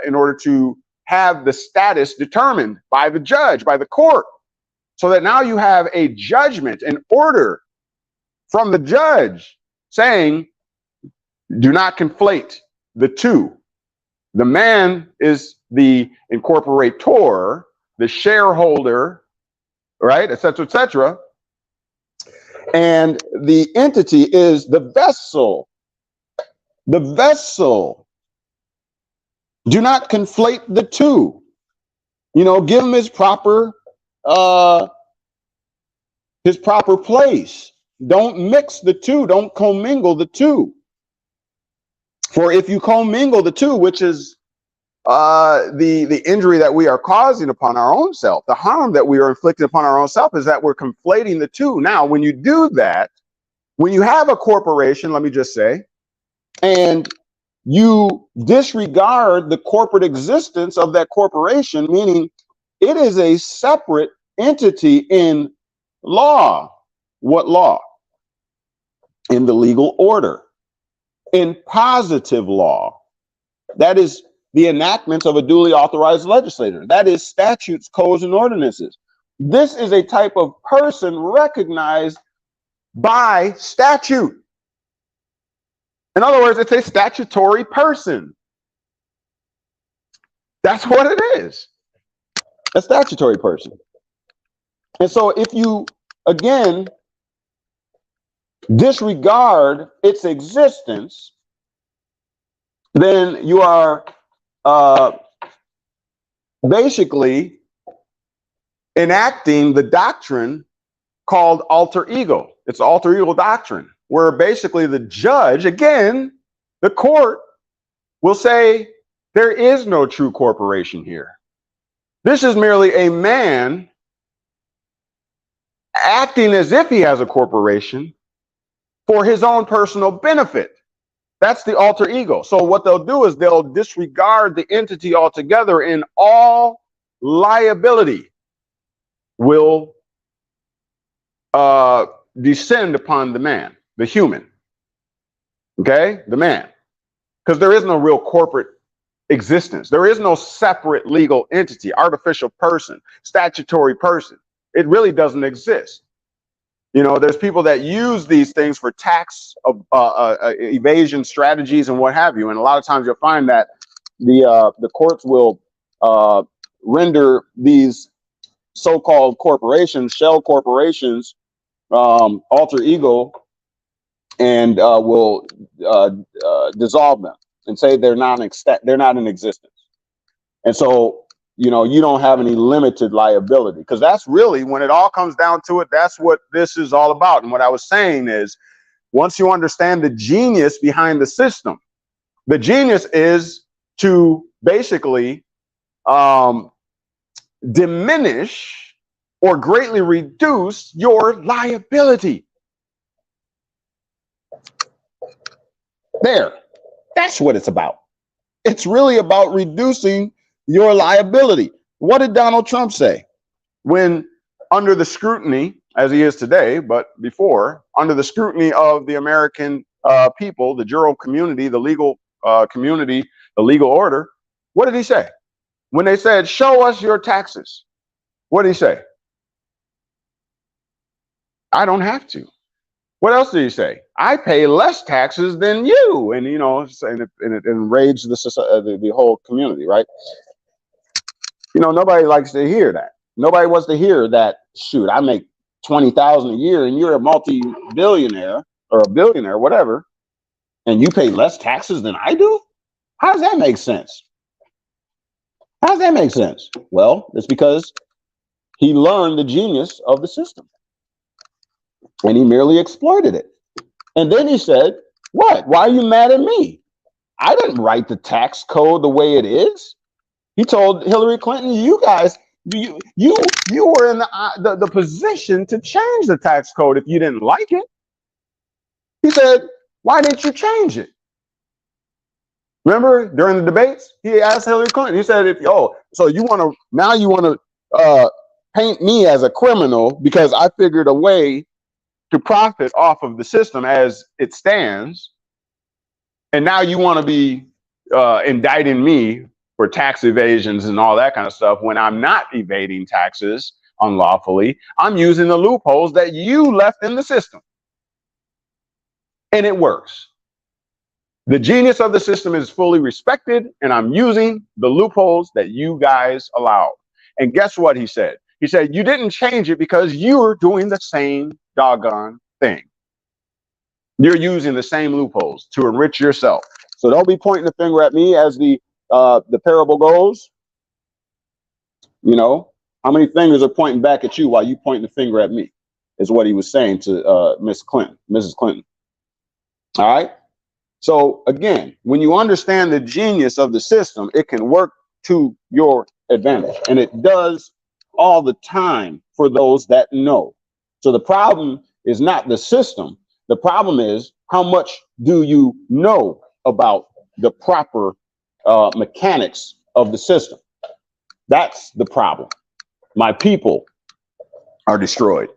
[SPEAKER 1] in order to have the status determined by the judge, by the court, so that now you have a judgment, an order from the judge saying, do not conflate the two. The man is the incorporator, the shareholder, right, et cetera, and the entity is the vessel. The vessel. Do not conflate the two. You know, give him his proper place. Don't mix the two. Don't commingle the two. For if you commingle the two, which is the injury that we are causing upon our own self, the harm that we are inflicting upon our own self, is that we're conflating the two. Now, when you do that, when you have a corporation, let me just say, and you disregard the corporate existence of that corporation, meaning it is a separate entity in law. What law? In the legal order. In positive law. That is the enactments of a duly authorized legislator. That is statutes, codes, and ordinances. This is a type of person recognized by statute. In other words, it's a statutory person. That's what it is. A statutory person. And so if you, again, disregard its existence, then you are basically enacting the doctrine called alter ego. It's alter ego doctrine, where basically the judge, again, the court, will say there is no true corporation here. This is merely a man acting as if he has a corporation for his own personal benefit. That's the alter ego. So what they'll do is they'll disregard the entity altogether, and all liability will descend upon the man, the human. Okay? The man. Because there is no real corporate existence. There is no separate legal entity, artificial person, statutory person. It really doesn't exist. You know, there's people that use these things for tax evasion strategies and what have you. And a lot of times you'll find that the courts will render these so-called corporations, shell corporations, alter ego, and will dissolve them and say they're not in existence. And so, you know, you don't have any limited liability, because that's really, when it all comes down to it, that's what this is all about. And what I was saying is, once you understand the genius behind the system, the genius is to basically diminish or greatly reduce your liability. There, that's what it's about. It's really about reducing your liability. What did Donald Trump say when, under the scrutiny, as he is today, but before, under the scrutiny of the American people, the juror community, the legal community, the legal order? What did he say? When they said, show us your taxes, what did he say? I don't have to. What else did he say? I pay less taxes than you. And, you know, and it enraged the whole community, right? You know, nobody likes to hear that. Nobody wants to hear that, shoot, I make $20,000 a year and you're a multi-billionaire or a billionaire, whatever, and you pay less taxes than I do? How does that make sense? How does that make sense? Well, it's because he learned the genius of the system and he merely exploited it. And then he said, what? Why are you mad at me? I didn't write the tax code the way it is. He told Hillary Clinton, you guys, you were in the position to change the tax code if you didn't like it. He said, why didn't you change it? Remember during the debates, he asked Hillary Clinton, he said, so you want to paint me as a criminal because I figured a way to profit off of the system as it stands. And now you want to be indicting me for tax evasions and all that kind of stuff when I'm not evading taxes unlawfully. I'm using the loopholes that you left in the system. And it works. The genius of the system is fully respected, and I'm using the loopholes that you guys allowed. And guess what he said? He said, you didn't change it because you're doing the same doggone thing. You're using the same loopholes to enrich yourself. So don't be pointing the finger at me as the parable goes. You know, how many fingers are pointing back at you while you pointing the finger at me, is what he was saying to Mrs. Clinton. All right. So again, when you understand the genius of the system, it can work to your advantage, and it does all the time for those that know. So the problem is not the system. The problem is, how much do you know about the proper mechanics of the system? That's the problem. My people are destroyed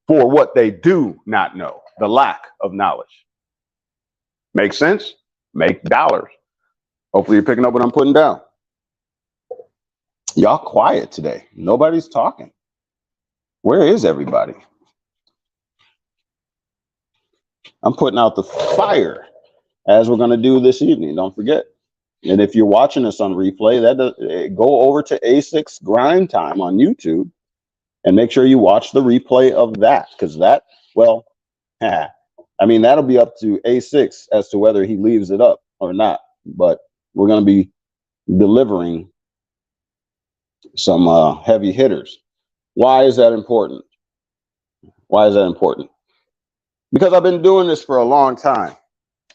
[SPEAKER 1] for what they do not know, the lack of knowledge. Make sense? Make dollars. Hopefully you're picking up what I'm putting down. Y'all quiet today. Nobody's talking. Where is everybody? I'm putting out the fire, as we're going to do this evening. Don't forget. And if you're watching this on replay, go over to A6 Grind Time on YouTube and make sure you watch the replay of that, because that, well, I mean, that'll be up to A6 as to whether he leaves it up or not. But we're going to be delivering some heavy hitters. Why is that important? Why is that important? Because I've been doing this for a long time,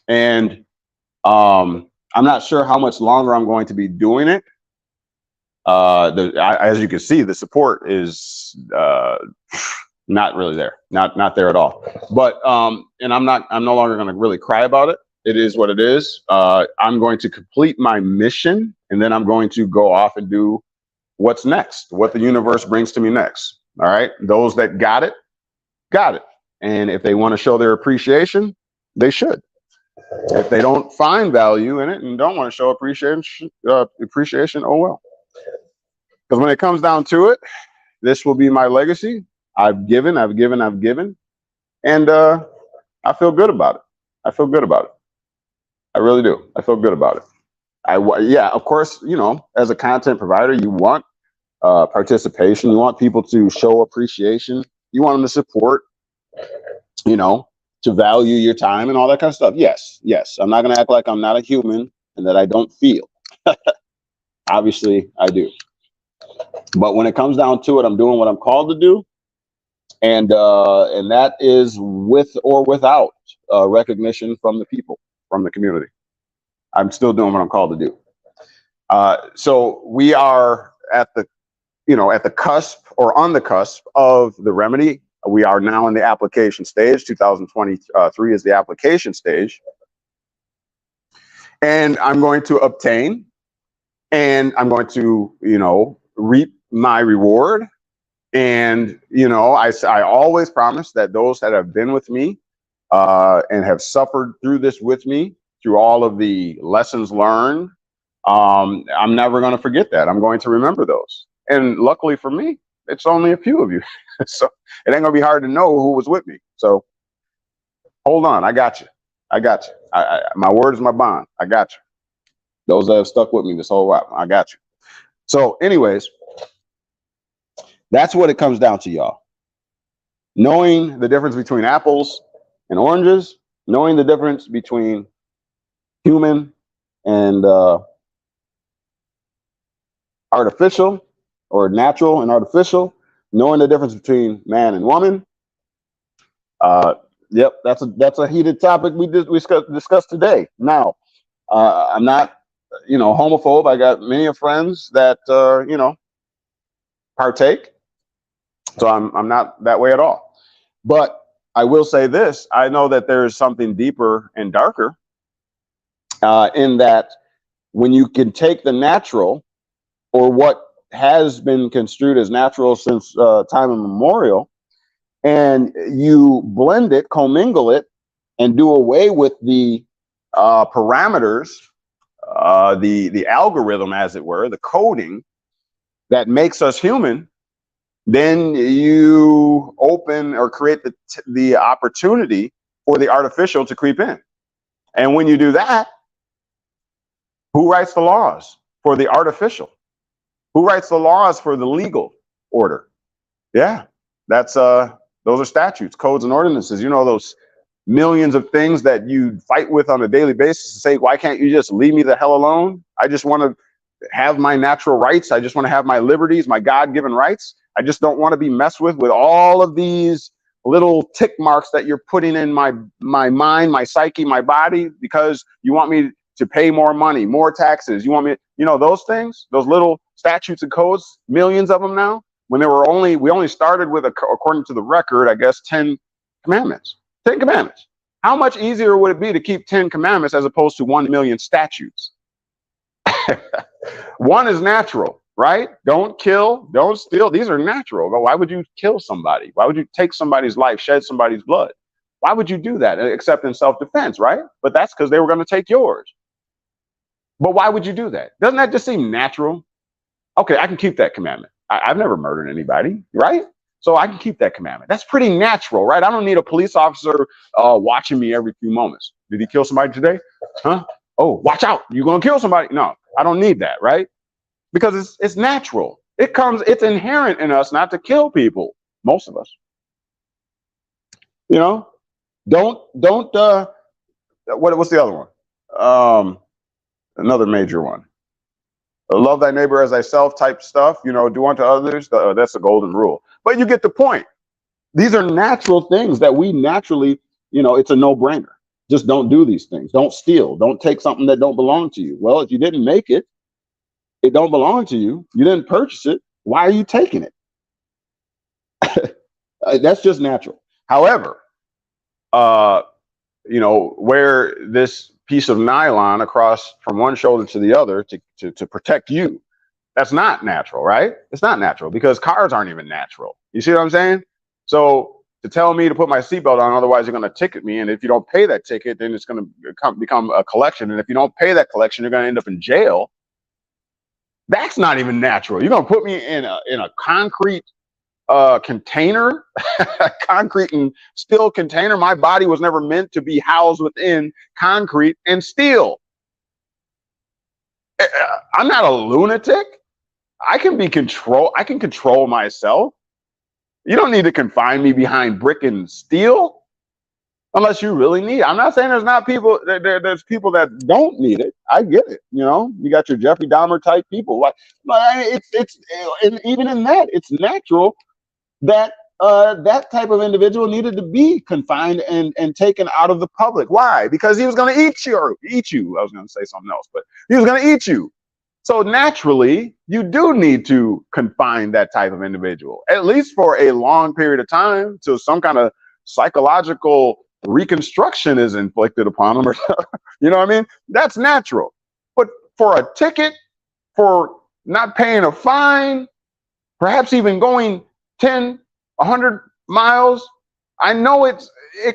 [SPEAKER 1] and I'm not sure how much longer I'm going to be doing it. As you can see, the support is not really there, not there at all. But and I'm no longer going to really cry about it. It is what it is. I'm going to complete my mission, and then I'm going to go off and do what's next, what the universe brings to me next. All right, those that got it, got it. And if they want to show their appreciation, they should. If they don't find value in it and don't want to show appreciation, oh well. Because when it comes down to it, this will be my legacy. I've given, and I feel good about it. I feel good about it. I really do. I feel good about it. Yeah, of course, you know, as a content provider, you want participation. You want people to show appreciation. You want them to support, you know, to value your time and all that kind of stuff. Yes. I'm not going to act like I'm not a human and that I don't feel. Obviously, I do. But when it comes down to it, I'm doing what I'm called to do. And that is with or without recognition from the people, from the community. I'm still doing what I'm called to do. So we are at the, at the cusp, or on the cusp of the remedy. We are now in the application stage. 2023 is the application stage. And I'm going to obtain, and I'm going to, reap my reward. And, I always promise that those that have been with me and have suffered through this with me, through all of the lessons learned, I'm never going to forget that. I'm going to remember those. And luckily for me, it's only a few of you. So it ain't gonna be hard to know who was with me. So hold on, I got you. My word is my bond. I got you. Those that have stuck with me this whole while, I got you. So anyways, that's what it comes down to, y'all. Knowing the difference between apples and oranges, knowing the difference between human and artificial, or natural and artificial, knowing the difference between man and woman. Yep, that's a heated topic we discussed today. Now, I'm not, homophobe. I got many friends that partake, so I'm not that way at all. But I will say this: I know that there is something deeper and darker in that when you can take the natural, or what has been construed as natural since time immemorial, and you blend it, commingle it, and do away with the parameters, the algorithm, as it were, the coding that makes us human, then you open or create the opportunity for the artificial to creep in. And when you do that, who writes the laws for the artificial? Who writes the laws for the legal order? Yeah, that's those are statutes, codes, and ordinances. You know, those millions of things that you fight with on a daily basis to say, why can't you just leave me the hell alone? I just want to have my natural rights. I just want to have my liberties, my God-given rights. I just don't want to be messed with all of these little tick marks that you're putting in my mind, my psyche, my body, because you want me to pay more money, more taxes. You want me, you know, those things, those little statutes and codes, millions of them now, when we only started with, according to the record, I guess, 10 commandments. 10 commandments. How much easier would it be to keep 10 commandments as opposed to 1 million statutes? One is natural, right? Don't kill, don't steal. These are natural. But why would you kill somebody? Why would you take somebody's life, shed somebody's blood? Why would you do that except in self-defense, right? But that's because they were going to take yours. But why would you do that? Doesn't that just seem natural? Okay, I can keep that commandment. I've never murdered anybody, right? So I can keep that commandment. That's pretty natural, right? I don't need a police officer watching me every few moments. Did he kill somebody today? Huh? Oh, watch out. You're going to kill somebody. No, I don't need that, right? Because it's natural. It's inherent in us not to kill people. Most of us. You know, what's the other one? Another major one. Love thy neighbor as thyself type stuff, you know, do unto others. That's the golden rule. But you get the point. These are natural things that we naturally, you know, it's a no-brainer. Just don't do these things. Don't steal. Don't take something that don't belong to you. Well, if you didn't make it, it don't belong to you. You didn't purchase it. Why are you taking it? That's just natural. However, you know, where this piece of nylon across from one shoulder to the other to protect you, that's not natural, right? It's not natural because cars aren't even natural. You see what I'm saying? So to tell me to put my seatbelt on, otherwise you're going to ticket me. And if you don't pay that ticket, then it's going to become a collection. And if you don't pay that collection, you're going to end up in jail. That's not even natural. You're going to put me in a concrete container, concrete and steel container. My body was never meant to be housed within concrete and steel. I'm not a lunatic. I can control myself. You don't need to confine me behind brick and steel unless you really need it. I'm not saying there's not people, there's people that don't need it. I get it. You know, you got your Jeffrey Dahmer type people. And even in that, it's natural that that type of individual needed to be confined and taken out of the public. Why? Because he was going to eat you. I was going to say something else, but he was going to eat you. So naturally, you do need to confine that type of individual, at least for a long period of time, till some kind of psychological reconstruction is inflicted upon them. Or, you know what I mean? That's natural. But for a ticket, for not paying a fine, perhaps even going 10, 100 miles, I know it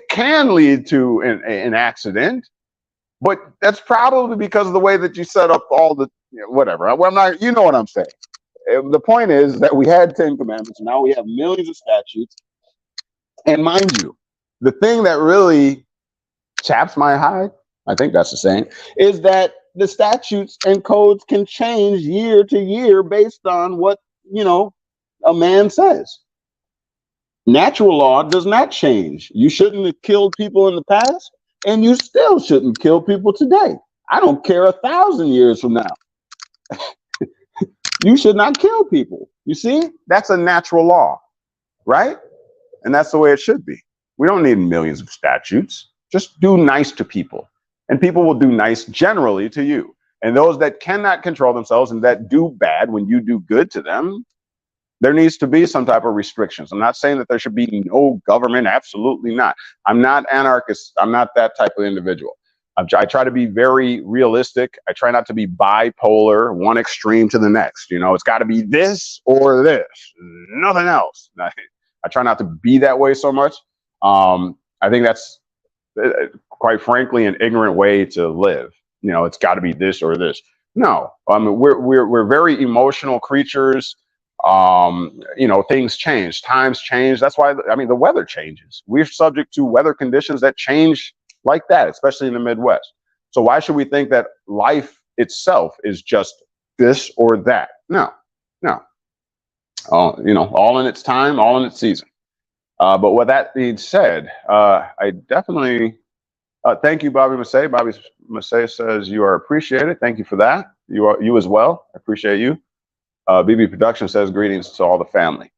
[SPEAKER 1] can lead to an accident, but that's probably because of the way that you set up all the, whatever. Well, I'm not, you know what I'm saying. The point is that we had 10 commandments, now we have millions of statutes. And mind you, the thing that really chaps my hide, I think that's the saying, is that the statutes and codes can change year to year based on what, you know, a man says. Natural law does not change. You shouldn't have killed people in the past, and you still shouldn't kill people today. I don't care 1,000 years from now. You should not kill people. You see, that's a natural law, right? And that's the way it should be. We don't need millions of statutes. Just do nice to people, and people will do nice generally to you. And those that cannot control themselves and that do bad when you do good to them, there needs to be some type of restrictions. I'm not saying that there should be no government. Absolutely not. I'm not anarchist. I'm not that type of individual. I try to be very realistic. I try not to be bipolar, one extreme to the next. You know, it's got to be this or this, nothing else. I try not to be that way so much. I think that's quite frankly an ignorant way to live. You know, it's got to be this or this. No, I mean, we're very emotional creatures. You know, things change, times change. That's why, I mean, the weather changes. We're subject to weather conditions that change like that, especially in the Midwest. So why should we think that life itself is just this or that? No, no. You know, all in its time, all in its season. But with that being said, I definitely thank you, Bobby Massey. Bobby Massey says you are appreciated. Thank you for that. You as well. I appreciate you. BB Production says greetings to all the family.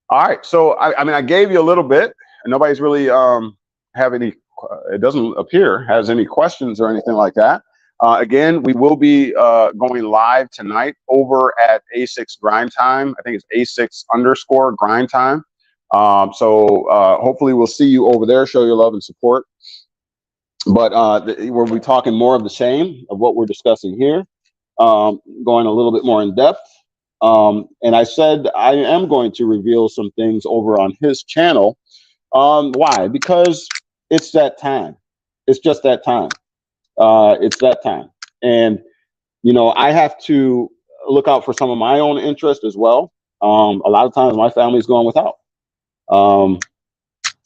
[SPEAKER 1] All right. So I mean, I gave you a little bit, and nobody's really have any. It doesn't appear has any questions or anything like that. Again, we will be going live tonight over at A6 Grind Time. I think it's A6 _ Grind Time. So hopefully we'll see you over there. Show your love and support. But we'll be talking more of the same of what we're discussing here, going a little bit more in depth. And I said I am going to reveal some things over on his channel. Why? Because it's that time. It's just that time. It's that time. And, you know, I have to look out for some of my own interest as well. A lot of times my family's going without,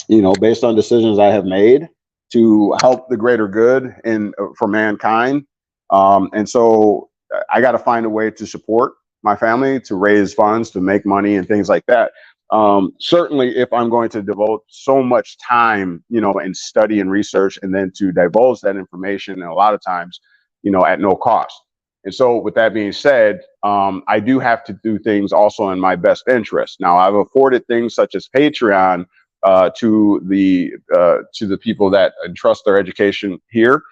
[SPEAKER 1] you know, based on decisions I have made to help the greater good and for mankind. And so I got to find a way to support my family, to raise funds, to make money and things like that. Certainly if I'm going to devote so much time, you know, and study and research, and then to divulge that information, and a lot of times, you know, at no cost. And so with that being said, I do have to do things also in my best interest. Now, I've afforded things such as Patreon to the people that entrust their education here,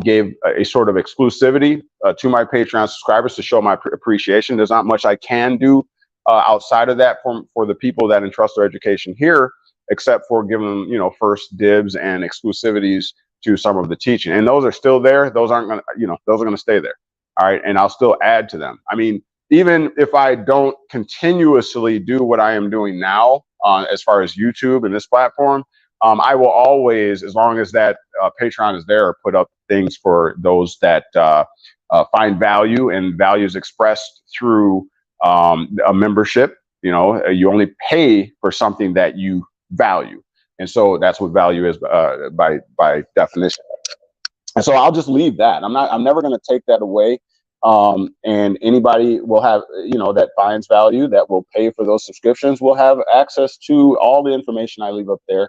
[SPEAKER 1] gave a sort of exclusivity to my Patreon subscribers to show my appreciation. There's not much I can do outside of that for the people that entrust their education here, except for giving them, you know, first dibs and exclusivities to some of the teaching. And those are still there. Those aren't going to, you know, those are going to stay there. All right. And I'll still add to them. I mean, even if I don't continuously do what I am doing now, as far as YouTube and this platform, I will always, as long as that Patreon is there, put up things for those that find value, and values expressed through a membership. You know, you only pay for something that you value. And so that's what value is by definition. And so I'll just leave that. I'm never going to take that away. And anybody will have, you know, that finds value, that will pay for those subscriptions, will have access to all the information I leave up there.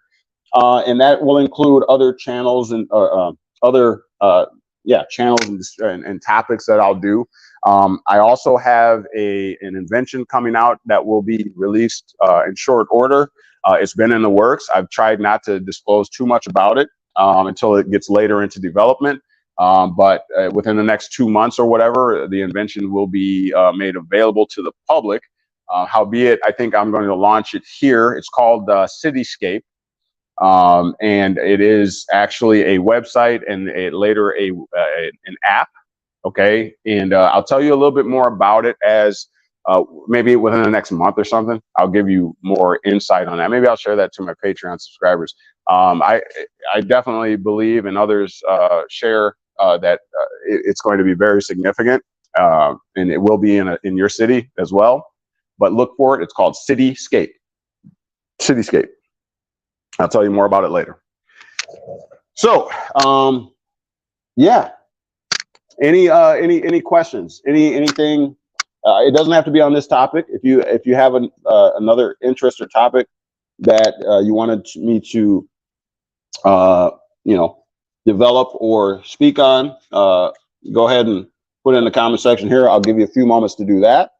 [SPEAKER 1] And that will include other channels and other channels and topics that I'll do. I also have an invention coming out that will be released in short order. It's been in the works. I've tried not to disclose too much about it until it gets later into development. But within the next 2 months or whatever, the invention will be made available to the public. Howbeit, I think I'm going to launch it here. It's called Cityscape. And it is actually a website and later an app. Okay. And I'll tell you a little bit more about it as maybe within the next month or something. I'll give you more insight on that. Maybe I'll share that to my Patreon subscribers. I definitely believe, and others share, that it's going to be very significant, and it will be in your city as well. But look for it. It's called Cityscape. Cityscape. I'll tell you more about it later. So, yeah. Any questions? Anything? It doesn't have to be on this topic. If you have another interest or topic that you wanted me to you know, develop or speak on, go ahead and put it in the comment section here. I'll give you a few moments to do that.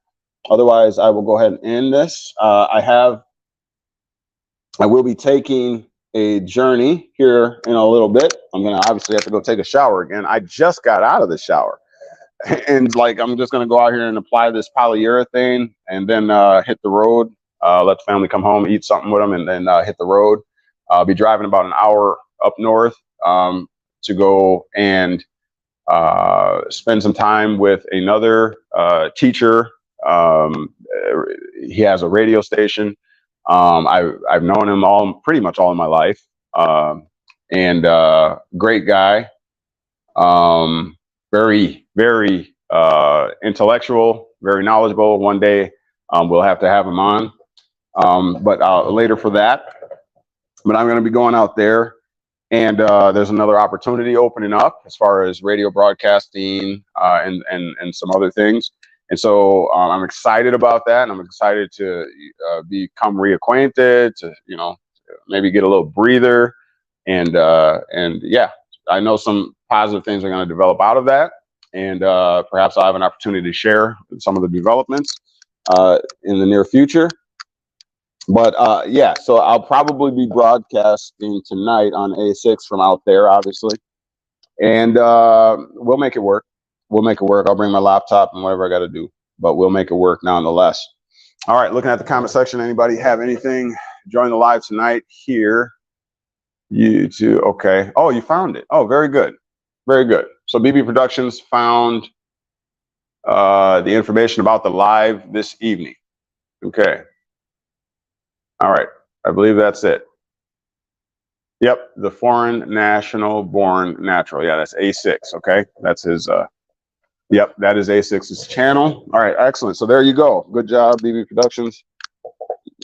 [SPEAKER 1] Otherwise, I will go ahead and end this. I will be taking a journey here in a little bit. I'm going to obviously have to go take a shower again. I just got out of the shower. And like, I'm just going to go out here and apply this polyurethane and then hit the road, let the family come home, eat something with them, and then hit the road. I'll be driving about an hour up north to go and spend some time with another teacher. He has a radio station. I've known him pretty much all of my life, and great guy. Very, very intellectual, very knowledgeable. One day we'll have to have him on, but later for that. But I'm going to be going out there, and there's another opportunity opening up as far as radio broadcasting and some other things. And so I'm excited about that, and I'm excited to become reacquainted, to maybe get a little breather, and yeah, I know some positive things are going to develop out of that, and perhaps I'll have an opportunity to share some of the developments in the near future. But yeah, so I'll probably be broadcasting tonight on A6 from out there, obviously, and we'll make it work. We'll make it work. I'll bring my laptop and whatever I got to do, but we'll make it work nonetheless. All right, looking at the comment section, anybody have anything? Join the live tonight here. You too. Okay. Oh, you found it. Oh, very good. Very good. So BB Productions found the information about the live this evening. Okay. All right. I believe that's it. Yep. The foreign national born natural. Yeah, that's A6. Okay. That's his. Yep. That is A6's channel. All right. Excellent. So there you go. Good job, BB Productions.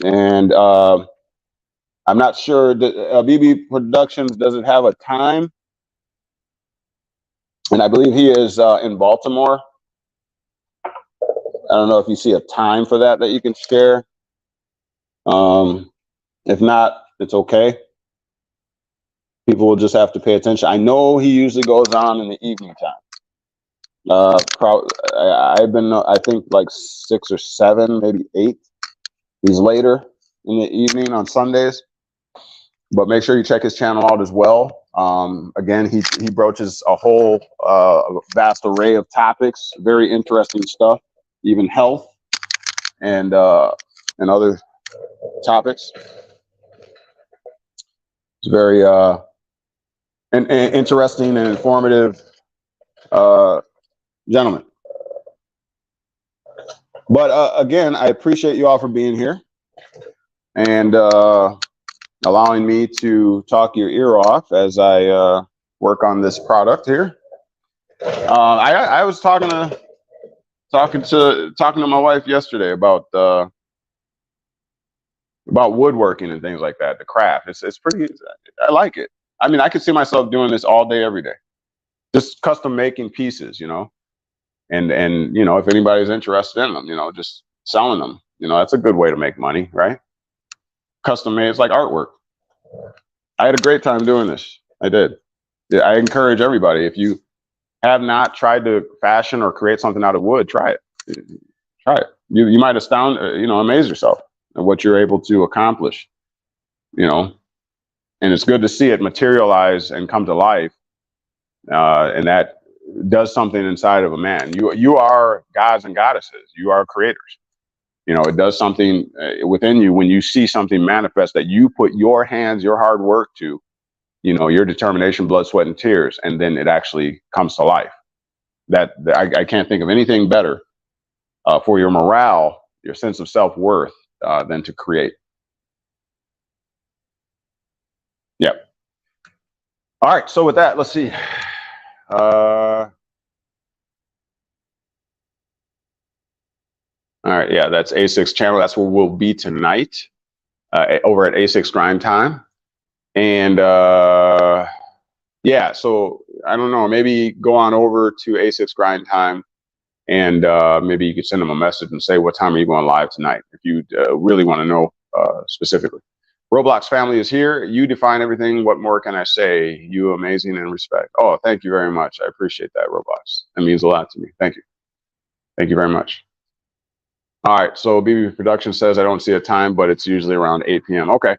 [SPEAKER 1] And I'm not sure that BB Productions doesn't have a time. And I believe he is in Baltimore. I don't know if you see a time for that you can share. If not, it's okay. People will just have to pay attention. I know he usually goes on in the evening time. I've been, I think, like 6 or 7, maybe 8. He's later in the evening on Sundays. But make sure you check his channel out as well. Again, he broaches a whole vast array of topics, very interesting stuff, even health and other topics. It's very and interesting and informative gentleman. But again, I appreciate you all for being here and allowing me to talk your ear off as I work on this product here. I was talking to my wife yesterday about woodworking and things like that. The craft, it's pretty. I like it. I mean, I could see myself doing this all day, every day, just custom making pieces, and if anybody's interested in them, just selling them. That's a good way to make money, right? Custom made, it's like artwork. I had a great time doing this. I did. I encourage everybody, if you have not tried to fashion or create something out of wood, try it. Try it. You might amaze yourself at what you're able to accomplish. And it's good to see it materialize and come to life, and that does something inside of a man. You are gods and goddesses. You are creators. It does something within you when you see something manifest that you put your hands, your hard work to, your determination, blood, sweat, and tears, and then it actually comes to life. I can't think of anything better for your morale, your sense of self-worth, than to create. Yep. All right. So with that, let's see. All right, yeah, that's A6 channel. That's where we'll be tonight, over at A6 Grind Time. And yeah, so I don't know, maybe go on over to A6 Grind Time, and maybe you could send them a message and say, what time are you going live tonight, if you really want to know specifically. Roblox family is here. You define everything. What more can I say? You amazing and respect. Oh, thank you very much. I appreciate that, Roblox. That means a lot to me. Thank you. Thank you very much. All right, so BB Production says I don't see a time, but it's usually around 8 p.m. Okay,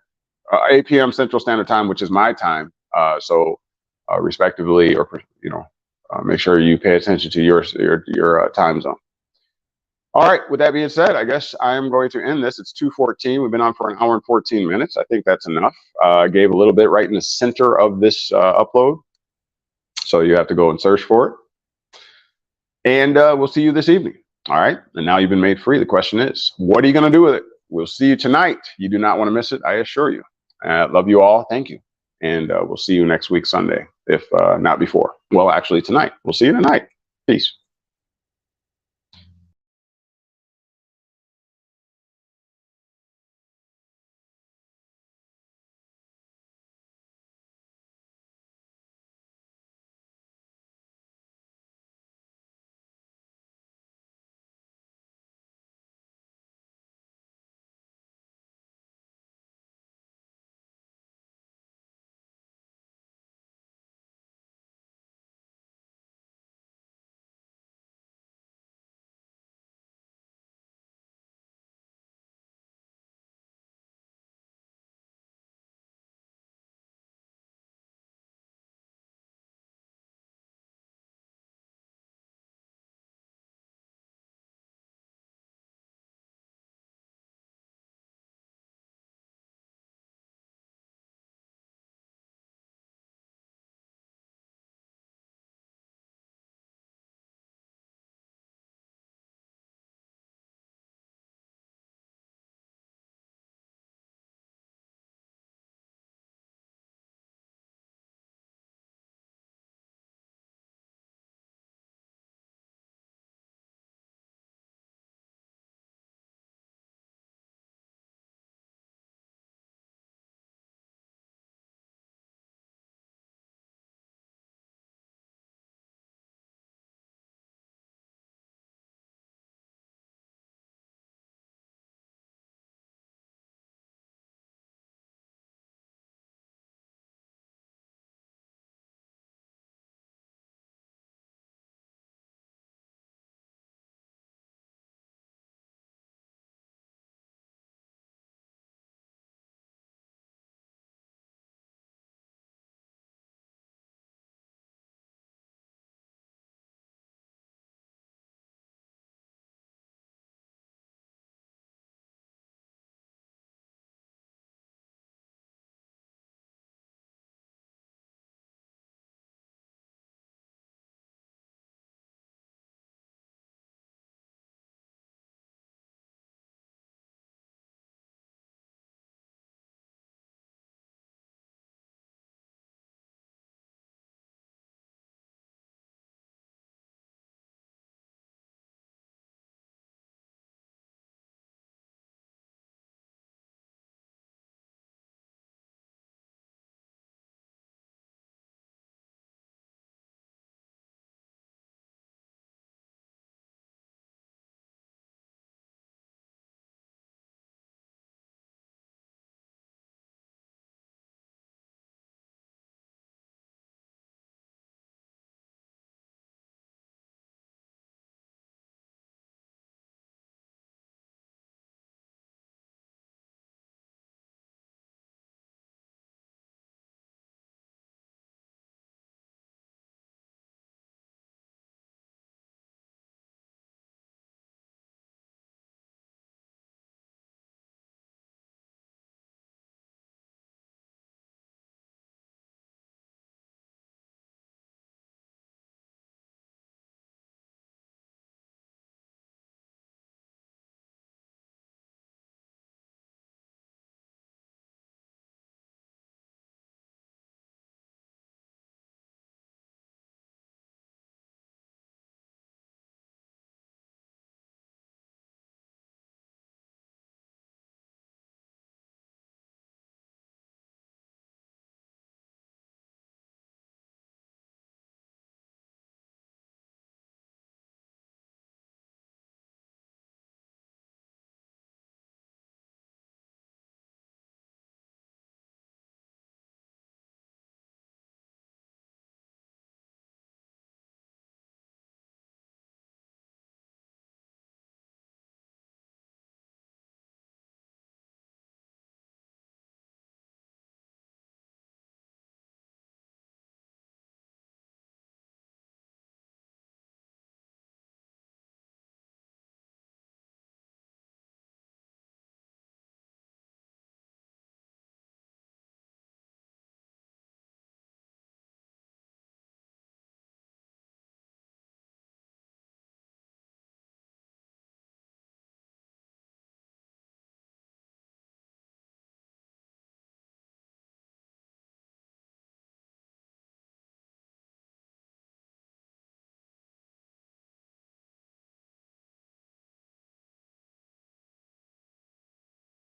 [SPEAKER 1] 8 p.m. Central Standard Time, which is my time. So respectively, or make sure you pay attention to your time zone. All right, with that being said, I guess I am going to end this. It's 2:14. We've been on for 1 hour and 14 minutes. I think that's enough. I gave a little bit right in the center of this upload, so you have to go and search for it. And we'll see you this evening. All right, and now you've been made free. The question is, what are you going to do with it? we'll see you tonight. You do not want to miss it, I assure you. Love you all. Thank you. And we'll see you next week, Sunday, if not before. Well, actually tonight. We'll see you tonight. Peace.